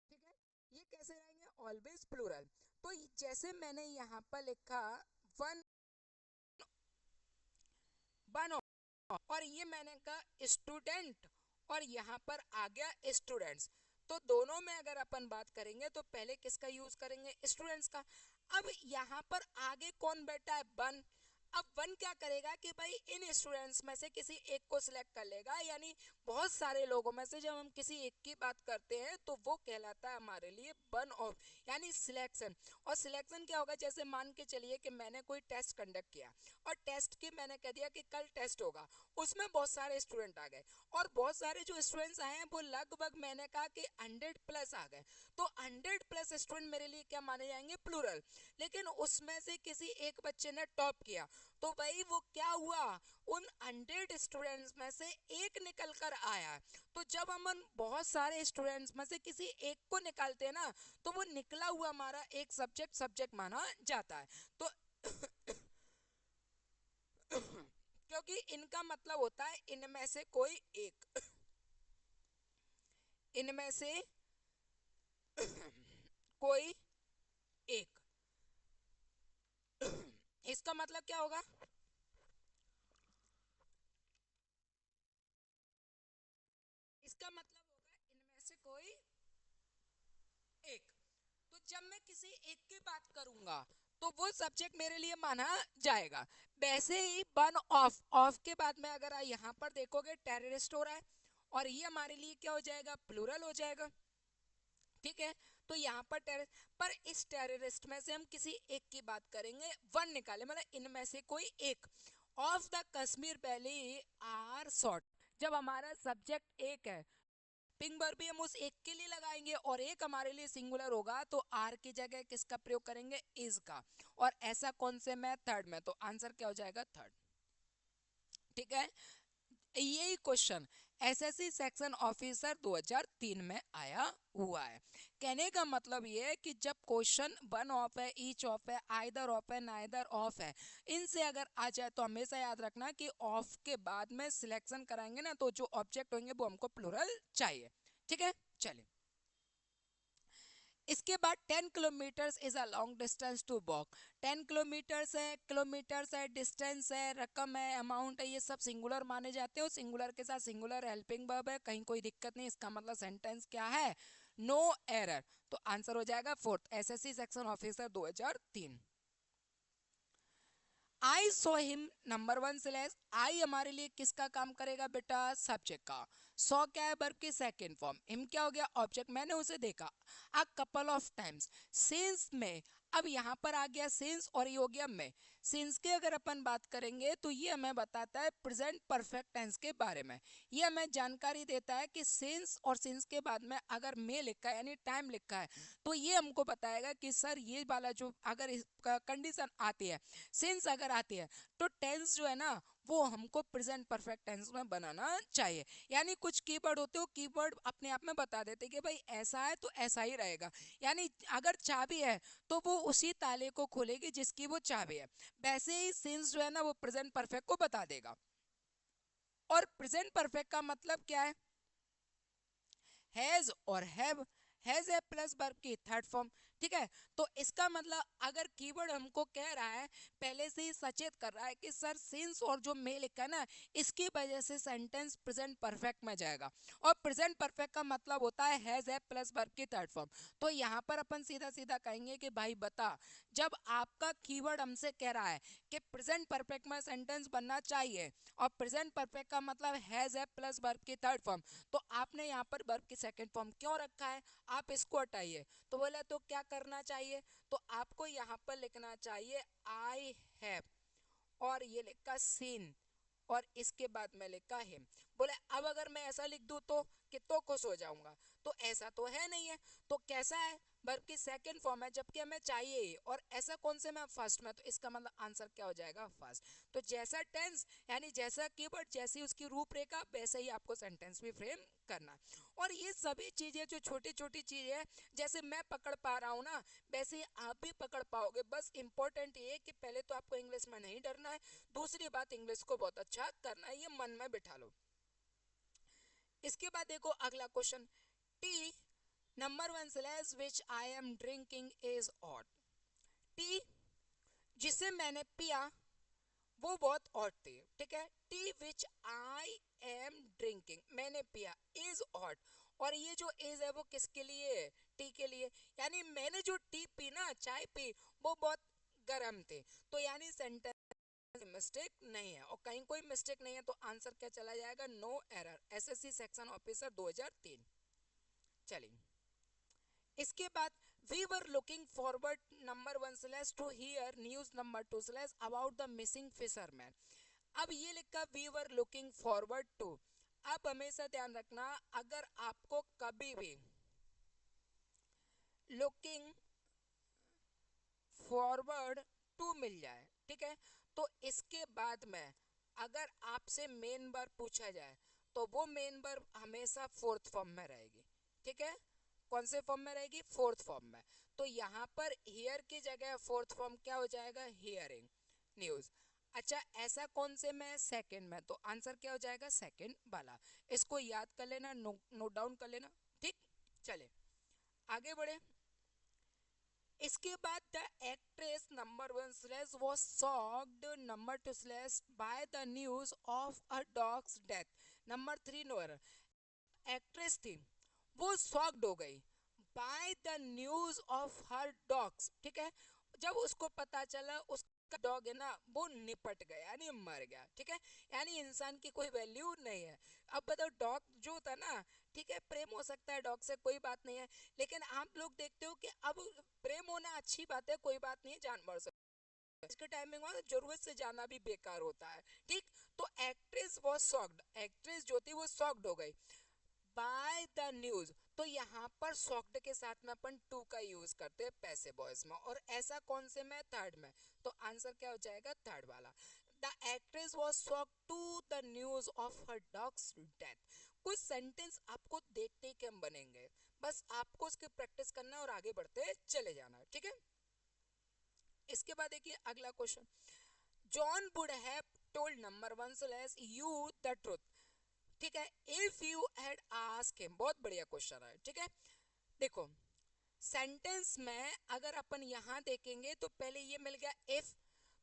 ठीक है, ये कैसे रहेंगे, ऑलवेज प्लूरल। तो जैसे मैंने यहाँ पर लिखा वन, वन, और ये मैंने कहा स्टूडेंट, और यहाँ पर आ गया स्टूडेंट्स। तो दोनों में अगर अपन बात करेंगे तो पहले किसका यूज करेंगे, स्टूडेंट्स का। अब यहाँ पर आगे कौन बैठा है, वन। अब वन क्या करेगा कि भाई इन स्टूडेंट्स में से किसी एक को सिलेक्ट कर लेगा, यानी बहुत सारे लोगों में से जब हम किसी एक की बात करते हैं तो वो कहलाता है हमारे लिए वन ऑफ, यानी सिलेक्शन। और सिलेक्शन क्या होगा, जैसे मान के चलिए कि मैंने कोई टेस्ट कंडक्ट किया और टेस्ट की मैंने कह दिया कि कल टेस्ट होगा, उसमें बहुत सारे स्टूडेंट आ गए और बहुत सारे जो स्टूडेंट्स आए हैं वो लगभग मैंने कहा कि 100 प्लस आ गए, तो 100 प्लस स्टूडेंट मेरे लिए क्या माने जाएंगे, प्लूरल। लेकिन उसमें से किसी एक बच्चे ने टॉप किया, तो भाई वो क्या हुआ, उन 100 स्टूडेंट्स में से एक निकल कर आया। तो जब हम उन बहुत सारे स्टूडेंट्स में से किसी एक को निकालते हैं ना, तो वो निकला हुआ हमारा एक सब्जेक्ट माना जाता है। तो क्योंकि इनका मतलब होता है इनमें से कोई एक, इनमें से कोई एक, इसका मतलब क्या होगा, इसका मतलब होगा इनमें से कोई एक। तो जब मैं किसी एक की बात करूंगा तो वो सब्जेक्ट मेरे लिए माना जाएगा। वैसे ही वन ऑफ, ऑफ के बाद में अगर यहाँ पर देखोगे टेररिस्ट हो रहा है और ये हमारे लिए क्या हो जाएगा, प्लूरल हो जाएगा। ठीक है, तो यहाँ पर पर इस टेररिस्ट में से हम किसी एक की बात करेंगे, वन निकाले मतलब इनमें से कोई एक। Of the Kashmir valley are short, जब हमारा सब्जेक्ट एक है, पिंग वर्ब भी हम उस एक के लिए लगाएंगे और एक हमारे लिए सिंगुलर होगा तो आर की जगह किसका प्रयोग करेंगे, इज का। और ऐसा कौन से में, थर्ड में, तो आंसर क्या हो जाएगा, थर्ड। ठीक है, यही क्वेश्चन एसएससी सेक्शन ऑफिसर 2003 में आया हुआ है। कहने का मतलब ये है कि जब क्वेश्चन वन ऑफ है, ईच ऑफ है, आइदर ऑफ है, नाइदर ऑफ है, इनसे अगर आ जाए तो हमेशा याद रखना कि ऑफ के बाद में सिलेक्शन कराएंगे ना तो जो ऑब्जेक्ट होंगे वो हमको प्लूरल चाहिए। ठीक है, चलिए इसके बाद 10 kilometres is a long distance to walk. 10 kilometres है, डिस्टेंस है, रकम है, अमाउंट है, ये सब सिंगुलर माने जाते हैं और सिंगुलर के साथ सिंगुलर हेल्पिंग वर्ब है, कहीं कोई दिक्कत नहीं। इसका मतलब सेंटेंस क्या है, नो एरर। तो आंसर हो जाएगा fourth, SSC section officer 2003। I saw him, number one slash I हमारे लिए किसका काम करेगा बेटा, सब्जेक्ट का। सो क्या है, वर्ब की सेकेंड फॉर्म, हिम क्या हो गया, ऑब्जेक्ट, मैंने उसे देखा a couple of times. Since में, अब यहाँ पर आ गया सिंस और ये हो गया में। सिंस के अगर अपन बात करेंगे तो ये हमें बताता है प्रेजेंट परफेक्ट टेंस के बारे में। ये हमें जानकारी देता है कि सिंस और सिंस के बाद में अगर में लिखा है यानी टाइम लिखा है तो ये हमको बताएगा कि सर ये वाला जो अगर कंडीशन आती है, सिंस अगर आती है तो टेंस जो है ना वो हमको प्रेजेंट परफेक्ट टेंस में बनाना चाहिए। यानी कुछ कीवर्ड होते हो, कीवर्ड अपने आप में बता देते कि भाई ऐसा है तो ऐसा ही रहेगा। यानी अगर चाबी है तो वो उसी ताले को खोलेगी जिसकी वो चाबी है, वैसे ही सिंस जो है ना वो प्रेजेंट परफेक्ट को बता देगा। और प्रेजेंट परफेक्ट का मतलब क्या है, हैज और हैव, हैज है प्लस वर्ब की थर्ड फॉर्म। ठीक है, तो इसका मतलब अगर कीवर्ड हमको कह रहा है, पहले से ही सचेत कर रहा है कि सर सिंस और जो में लिखा है ना इसकी वजह से सेंटेंस प्रेजेंट परफेक्ट में जाएगा। और प्रेजेंट परफेक्ट का मतलब होता है हैज है प्लस वर्ब की थर्ड फॉर्म। तो यहाँ पर अपन सीधा सीधा कहेंगे कि भाई बता, जब आपका कीवर्ड हमसे कह रहा है कि प्रेजेंट परफेक्ट में सेंटेंस बनना चाहिए और प्रेजेंट परफेक्ट का मतलब हैज है प्लस वर्ब की थर्ड फॉर्म, तो आपने यहाँ पर वर्ब की सेकंड फॉर्म क्यों रखा है, आप इसको हटाइए। तो बोले तो क्या करना चाहिए, तो आपको यहाँ पर लिखना चाहिए आई हैव और ये लिखा सीन और इसके बाद में लिखा हिम। बोले अब अगर मैं ऐसा लिख दूं तो कितो खुश हो जाऊंगा, तो ऐसा तो है नहीं है। तो कैसा है, वर्ब की सेकंड फॉर्म है जबकि हमें चाहिए ही, और ऐसा कौन से में, फर्स्ट में, तो इसका मतलब आंसर क्या हो जाएगा, फर्स्ट। तो जैसा टेंस यानी जैसा कीवर्ड जैसी उसकी रूपरेखा वैसे ही आपको सेंटेंस भी फ्रेम करना। और ये सभी चीजें जो छोटी छोटी चीजें हैं जैसे मैं पकड़ पा रहा हूँ ना वैसे ही आप भी पकड़ पाओगे। बस इंपॉर्टेंट ये कि पहले तो आपको इंग्लिश में नहीं डरना है, दूसरी बात इंग्लिश को बहुत अच्छा करना है, ये मन में बिठा लो। इसके बाद देखो अगला question, T number one slash which I am drinking is hot. T जिसे मैंने पिया वो बहुत हॉट थी। ठीक है, T which I am drinking, मैंने पिया, इज हॉट। और ये जो इज है वो किसके लिए है, टी के लिए। यानी मैंने जो टी पी ना, चाय पी, वो बहुत गर्म थे। तो यानी सेंटेंस मिस्टेक नहीं है, और कहीं कोई मिस्टेक नहीं है तो आंसर क्या चला जाएगा, no error, SSC section officer 2003। चलिए इसके बाद we were looking forward number 1 to hear news number 2 about the missing fisherman. अब ये लिखा we were looking forward to. अब हमेशा ध्यान रखना, अगर आपको कभी भी लुकिंग फॉरवर्ड टू मिल जाए, ठीक है, तो इसके बाद में अगर आपसे मेन वर्ब पूछा जाए तो वो मेन वर्ब हमेशा फोर्थ फॉर्म में रहेगी, ठीक है। कौन से फॉर्म में रहेगी, फोर्थ फॉर्म में। तो यहाँ पर हियर की जगह फोर्थ फॉर्म क्या हो जाएगा, हियरिंग न्यूज। अच्छा ऐसा कौन से में, सेकंड में, तो आंसर क्या हो जाएगा, सेकंड वाला। इसको याद कर लेना, नोट डाउन कर लेना, ठीक। चले आगे बढ़े। इसके बाद the actress number 1 was shocked, number 2 by the news of a dog's death, number 3 NOR. Actress थी वो शॉक्ड हो गई by the news of her dogs, ठीक है, जब उसको पता चला उसका डॉग है ना वो निपट गया यानी मर गया, ठीक है, यानी इंसान की कोई वैल्यू नहीं है। अब बताओ डॉग जो था ना, ठीक है, प्रेम हो सकता है डॉग से, कोई बात नहीं है, लेकिन आप लोग देखते हो कि अब प्रेम होना अच्छी बात है, कोई बात नहीं है जानवर से, इसके टाइमिंग में जरूरत से जाना भी बेकार होता है, ठीक। तो एक्ट्रेस वॉज शॉक्ड, एक्ट्रेस जो थी वो शॉक्ड हो गई बाय द न्यूज। तो यहाँ पर शॉक्ड के साथ में अपन टू का यूज करते हैं पैसे बॉयज में, और ऐसा कौन से में, थर्ड में। तो आंसर क्या हो जाएगा, थर्ड वाला। The actress was shocked to the news of her dog's death. कुछ सेंटेंस आपको देखते ही कैम बनेंगे, बस आपको उसकी प्रैक्टिस करना और आगे बढ़ते चले जाना, ठीक है। इसके बाद देखिए अगला question, John would have told number 1 you the truth, ठीक है, if you had ask him. बहुत बढ़िया क्वेश्चन है, ठीक है। देखो सेंटेंस में अगर अपन यहाँ देखेंगे तो पहले ये मिल गया इफ,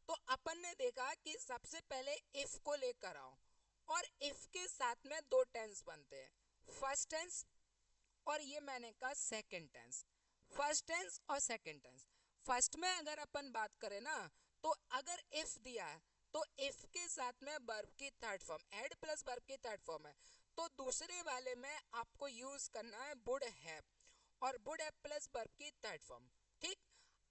तो अपन ने देखा कि सबसे पहले इफ को लेकर आओ, और इफ के साथ में दो टेंस बनते हैं, फर्स्ट टेंस और ये मैंने कहा सेकंड टेंस। फर्स्ट टेंस और सेकंड टेंस, फर्स्ट में अगर अपन बात करें ना, तो अगर इफ दिया है तो इफ के साथ में वर्ब की third form, ed plus verb की थर्ड फॉर्म है, तो दूसरे वाले में आपको यूज करना है वुड हैव, और वुड हैव प्लस वर्ब की थर्ड फॉर्म, ठीक।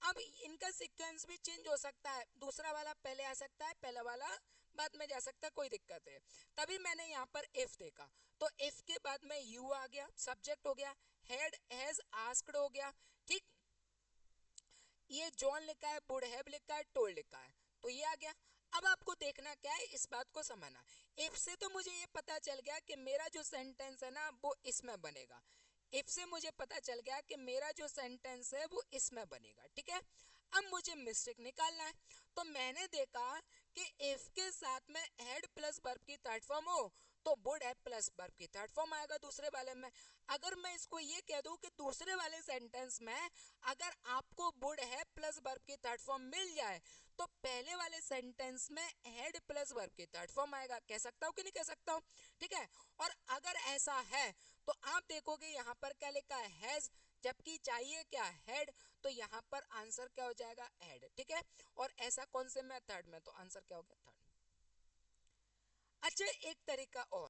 अब इनका सीक्वेंस भी चेंज हो सकता है, दूसरा वाला पहले आ सकता है, पहला वाला बाद में जा सकता है, कोई दिक्कत है। तभी मैंने यहाँ पर इफ देखा, तो इफ के बाद में यू आ गया, सब्जेक्ट हो गया, हैड हैज आस्क्ड हो गया, ठीक। ये जॉन लिखा है, वुड हैव लिखा है, टोल्ड लिखा है, तो ये आ गया। अब आपको देखना क्या है, इस बात को समझना। इफ से तो मुझे ये पता चल गया कि मेरा जो सेंटेंस है ना वो इसमें बनेगा, इफ से मुझे पता चल गया कि मेरा जो सेंटेंस है वो इसमें बनेगा, ठीक है। अब मुझे मिस्टेक निकालना है, तो मैंने देखा कि इफ के साथ में हेड प्लस वर्ब की थर्ड फॉर्म हो तो वुड हैव प्लस वर्ब की थर्ड फॉर्म आएगा दूसरे वाले में। अगर मैं इसको ये कह दूं कि दूसरे वाले सेंटेंस में अगर आपको वुड हैव प्लस वर्ब की थर्ड फॉर्म मिल जाए तो पहले वाले सेंटेंस में हेड प्लस वर्ब की थर्ड फॉर्म आएगा, कह सकता हूँ कि नहीं कह सकता हूँ, ठीक है। और अगर ऐसा है तो आप देखोगे यहाँ पर क्या लिखा है, हैज, जबकि चाहिए क्या, हेड, तो यहाँ पर आंसर क्या हो जाएगा, हेड, ठीक है। और ऐसा कौन से में, थर्ड में, तो आंसर क्या हो गया, थर्ड। अच्छा एक तरीका और,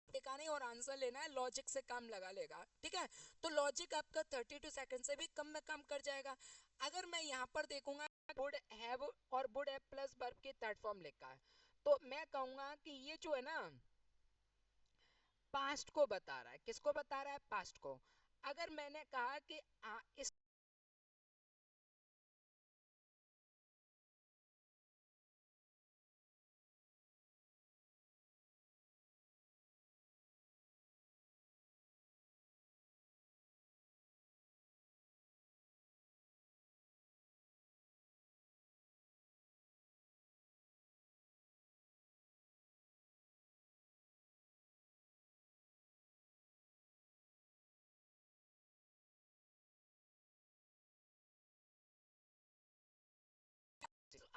टिकाने और आंसर लेना है, लॉजिक से काम लगा लेगा, ठीक है। तो लॉजिक आपका 32 सेकंड से भी कम में काम कर जाएगा। अगर मैं यहाँ पर देखूंगा वुड हैव और वुड हैव प्लस वर्ब की थर्ड फॉर्म लिखा है, तो मैं कहूंगा कि ये जो है ना पास्ट को बता रहा है, किसको बता रहा है, पास्ट को। अगर मैंने कहा कि इस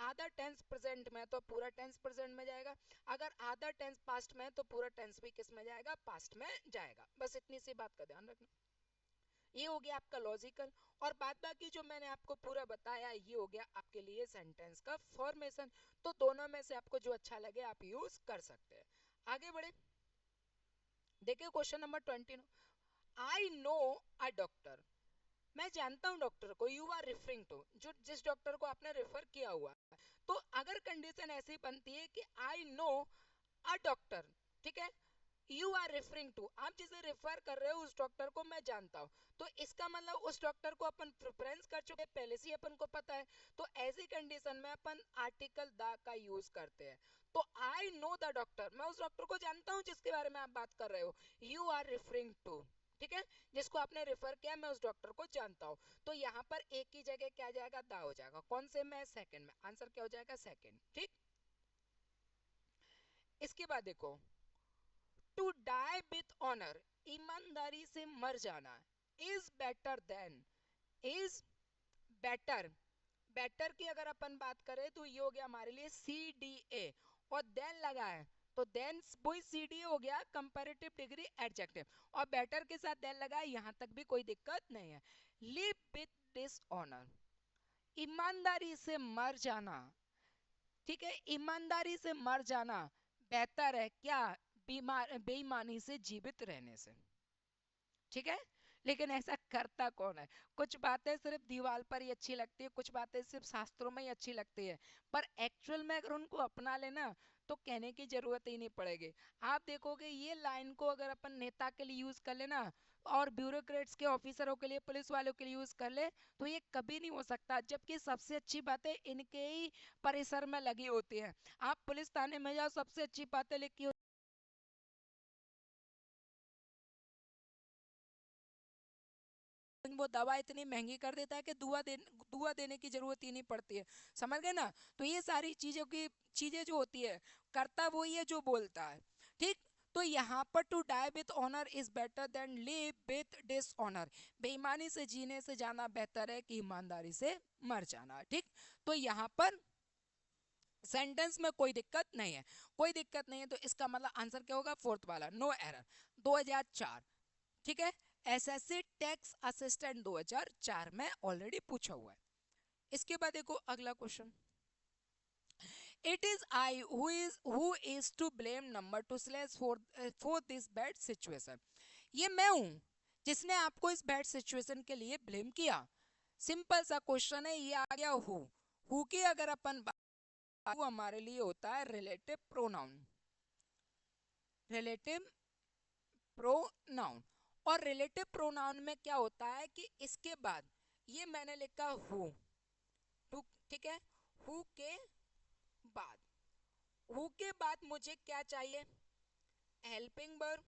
आधा टेंस प्रेजेंट में तो पूरा टेंस प्रेजेंट में जाएगा, अगर आधा टेंस पास्ट में तो पूरा टेंस भी किस में जाएगा, पास्ट में जाएगा। बस इतनी सी बात का ध्यान रखना। ये हो गया आपका लॉजिकल, और बाद बाकी जो मैंने आपको पूरा बताया ये हो गया आपके लिए सेंटेंस का फॉर्मेशन। तो दोनों में से आपको जो अच्छा लगे आप यूज कर सकते हैं। आगे बढ़े, देखिए question number 20। I know a doctor, मैं जानता हूं डॉक्टर को। यू आर रेफरिंग टू, जो जिस डॉक्टर को आपने रेफर किया हुआ है। तो अगर कंडीशन ऐसी बनती है कि आई नो अ डॉक्टर, ठीक है, यू आर रेफरिंग टू, आप जिसे रेफर कर रहे हो उस डॉक्टर को मैं जानता हूँ, तो इसका मतलब उस डॉक्टर को अपन प्रेफरेंस कर चुके हैं, पहले से ही अपन को पता है। तो ऐसी कंडीशन में अपन आर्टिकल द का यूज करते हैं। तो आई नो द डॉक्टर, मैं उस डॉक्टर को जानता हूँ जिसके बारे में आप बात कर रहे हो। यू आर रेफरिंग टू, ठीक है, जिसको आपने रेफर किया मैं उस डॉक्टर को जानता हूँ। तो यहाँ पर एक की जगह क्या जाएगा, दा हो जाएगा। कौन से में, सेकंड में। आंसर क्या हो जाएगा, सेकंड। ठीक, इसके बाद देखो, टू डाई विथ ऑनर, ईमानदारी से मर जाना, is better then, is better, better की अगर अपन बात करें तो ये हो गया हमारे लिए सी डी ए, और देन लगा है तो देन वही सी डी हो गया कंपैरेटिव डिग्री एडजेक्टिव, और बेटर के साथ देन लगा है, यहां तक भी कोई दिक्कत नहीं है। लिव विथ डिसऑनर, ईमानदारी से मर जाना, ठीक है, ईमानदारी से मर जाना बेहतर है क्या, बीमार बेईमानी से जीवित रहने से। ठीक है, लेकिन ऐसा करता कौन है? कुछ बातें सिर्फ दीवार पर ही अच्छी लगती है, कुछ बातें सिर्फ शास्त्रों में ही अच्छी लगती है, पर एक्चुअल में अगर उनको अपना लेना तो कहने की जरूरत ही नहीं पड़ेगी। आप देखोगे ये लाइन को अगर अपन नेता के लिए यूज कर लेना और ब्यूरोक्रेट्स के ऑफिसरों के लिए, पुलिस वालों के लिए यूज कर ले, तो ये कभी नहीं हो सकता, जबकि सबसे अच्छी बातें इनके ही परिसर में लगी होती है। आप पुलिस थाने में जाओ, सबसे अच्छी बातें लिखी, वो दवा इतनी महंगी कर देता है कि दुआ देने की जरूरत ही नहीं पड़ती है। समझ गए ना? तो ये सारी चीजें जो होती है, करता वही है जो बोलता है। ठीक, तो यहाँ पर to die with honour is better than live with dishonour, बेईमानी से जीने से जाना बेहतर है कि ईमानदारी से मर जाना। ठीक, तो यहाँ पर सेंटेंस में कोई दिक्कत नहीं है, कोई दिक्कत नहीं है, तो इसका मतलब आंसर क्या होगा, फोर्थ वाला, नो एरर। 2004, ठीक है, एसएससी टैक्स असिस्टेंट 2004 में ऑलरेडी पूछा हुआ है। इसके बाद देखो अगला question, it is I who is to blame number two slash for this bad situation, ये मैं हूं जिसने आपको इस बैड सिचुएशन के लिए ब्लेम किया। सिंपल सा क्वेश्चन है, ये आ गया हु की अगर अपन बात, वो हमारे लिए होता है रिलेटिव प्रोनाउन, रिलेटिव प्रोनाउन। और रिलेटिव प्रोनाउन में क्या होता है कि इसके बाद ये मैंने लिखा हु, ठीक है, हु के बाद, हु के बाद मुझे क्या चाहिए, हेल्पिंग वर्ब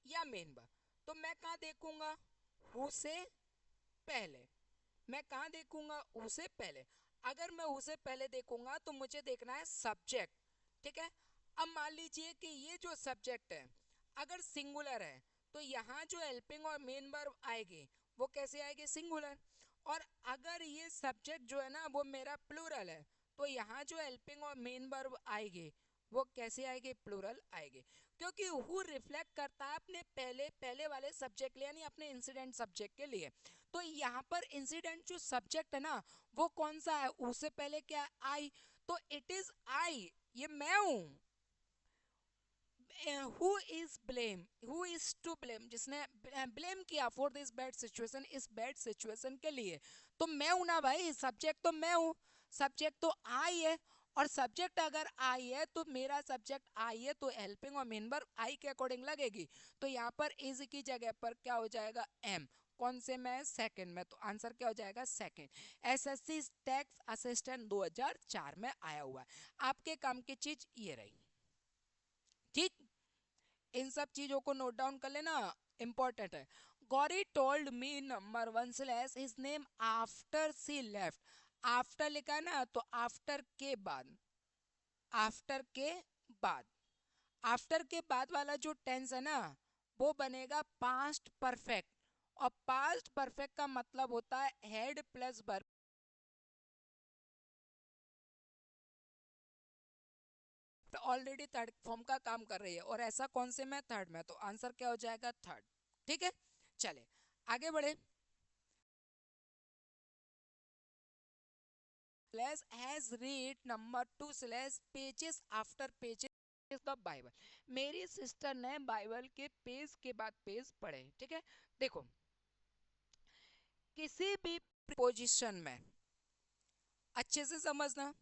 या मेन वर्ब। तो मैं कहाँ देखूंगा, हु से पहले, मैं कहाँ देखूंगा, हु से पहले। अगर मैं हु से पहले देखूंगा तो मुझे देखना है सब्जेक्ट। ठीक है, अब मान लीजिए कि ये जो सब्जेक्ट है अगर सिंगुलर है तो यहाँ जो हेल्पिंग और मेन वर्ब आएगी वो कैसे आएगी, सिंगुलर। और अगर ये सब्जेक्ट जो है ना वो मेरा प्लूरल है तो यहाँ जो हेल्पिंग और मेन वर्ब आएगी वो कैसे आएगी, प्लूरल आएगी। क्योंकि हु रिफ्लेक्ट करता है अपने पहले पहले वाले सब्जेक्ट लिए, यानी अपने इंसिडेंट सब्जेक्ट के लिए। तो यहाँ पर इंसिडेंट जो सब्जेक्ट है ना वो कौन सा है, उससे पहले क्या है, आई। तो इट इज आई, ये मैं हूं। Who is blame, who is to blame, जिसने ब्लेम किया फॉर दिस बैड सिचुएशन, इस बैड सिचुएशन के लिए। तो मैं हूं ना भाई, सब्जेक्ट तो मैं हूं, सब्जेक्ट तो आई है। और सब्जेक्ट अगर आई है तो मेरा सब्जेक्ट आई है तो हेल्पिंग और मेन वर्ब आई के अकॉर्डिंग लगेगी। तो यहाँ पर इज की जगह पर क्या हो जाएगा, एम। कौन से में, सेकंड में। तो आंसर क्या हो जाएगा, सेकंड। एसएससी टैक्स असिस्टेंट 2004 में आया हुआ है। आपके काम की चीज ये रही। ठीक, इन सब चीजों को नोट डाउन कर लेना, इंपॉर्टेंट है। Gauri told me number one slash his name after she left, after लिखा है ना तो आफ्टर के बाद, आफ्टर के बाद, आफ्टर के बाद वाला जो टेंस है ना वो बनेगा पास्ट परफेक्ट। और पास्ट परफेक्ट का मतलब होता है head plus verb, already third form का काम कर रही है। और ऐसा कौन से में, थर्ड में। तो आंसर क्या हो जाएगा, थर्ड। ठीक है, चले आगे बढ़े। slash has read number 2 slash pages after pages the Bible. मेरी सिस्टर ने बाइबल के पेज के बाद पेज पढ़े, ठीक है। देखो किसी भी प्रीपोजिशन में अच्छे से समझना,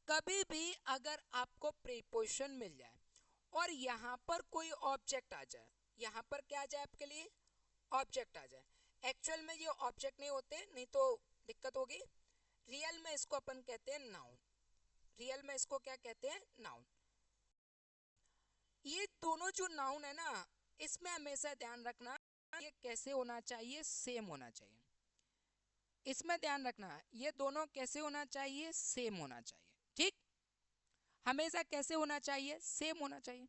कभी भी अगर आपको प्रीपोजिशन मिल जाए और यहाँ पर कोई ऑब्जेक्ट आ जाए, यहाँ पर क्या आ जाए आपके लिए, ऑब्जेक्ट आ जाए। एक्चुअल में ये ऑब्जेक्ट नहीं होते, नहीं तो दिक्कत होगी। रियल में इसको अपन कहते हैं नाउन, रियल में इसको क्या कहते हैं, नाउन। ये दोनों जो नाउन है ना, इसमें हमेशा ध्यान रखना ये कैसे होना चाहिए, सेम होना चाहिए। इसमें ध्यान रखना ये दोनों कैसे होना चाहिए, सेम होना चाहिए, ठीक। हमेशा कैसे होना चाहिए, सेम होना चाहिए।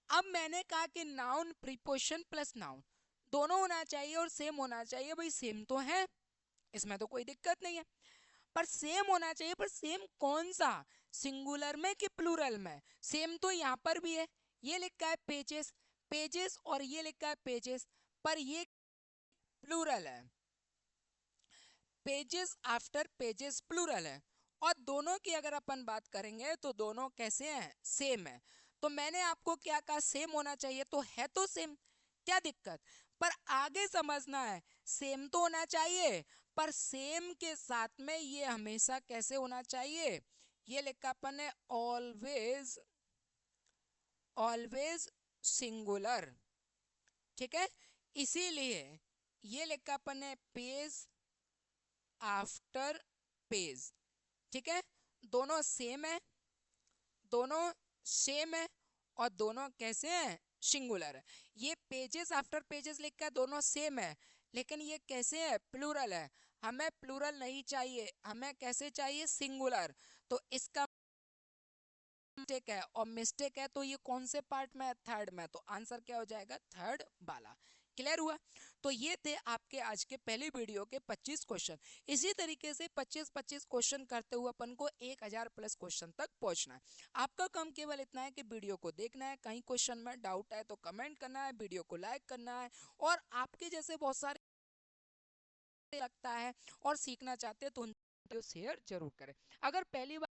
अब मैंने कहा कि नाउन प्रीपोजिशन प्लस नाउन दोनों होना चाहिए और सेम होना चाहिए, भाई सेम तो है, इसमें तो कोई दिक्कत नहीं है, पर सेम होना चाहिए। पर सेम कौन सा, सिंगुलर में कि प्लूरल में? सेम तो यहाँ पर भी है, ये लिखा है पेजेस पेजेस और ये लिखा है पेजेस, पर ये प्लूरल है, पेजेस आफ्टर पेजेस प्लूरल है। और दोनों की अगर अपन बात करेंगे तो दोनों कैसे हैं, सेम है। तो मैंने आपको क्या कहा, सेम होना चाहिए, तो है तो सेम, क्या दिक्कत। पर आगे समझना है, सेम तो होना चाहिए पर सेम के साथ में ये हमेशा कैसे होना चाहिए, ये लिखा अपन है ऑलवेज, ऑलवेज सिंगुलर, ठीक है। इसीलिए ये लिखा अपन है पेज आफ्टर पेज, ठीक है। दोनों सेम है, दोनों सेम है और दोनों कैसे हैं, सिंगुलर है। ये पेजेस आफ्टर पेजेस लिखा है, दोनों सेम है, लेकिन ये कैसे है, प्लूरल है। हमें प्लूरल नहीं चाहिए, हमें कैसे चाहिए, सिंगुलर। तो इसका मिस्टेक है, और मिस्टेक है तो ये कौन से पार्ट में है, थर्ड में। तो आंसर क्या हो जाएगा, थर्ड वाला। क्लियर हुआ। तो ये थे आपके आज के पहली वीडियो के 25 क्वेश्चन। इसी तरीके से 25-25 क्वेश्चन करते हुए अपन को 1000 प्लस क्वेश्चन तक पहुंचना है। आपका काम केवल इतना है कि वीडियो को देखना है, कहीं क्वेश्चन में डाउट है तो कमेंट करना है, वीडियो को लाइक करना है, और आपके जैसे बहुत सारे लगता है और सीखना चाहते हैं तो उनको शेयर जरूर करें। अगर पहली बार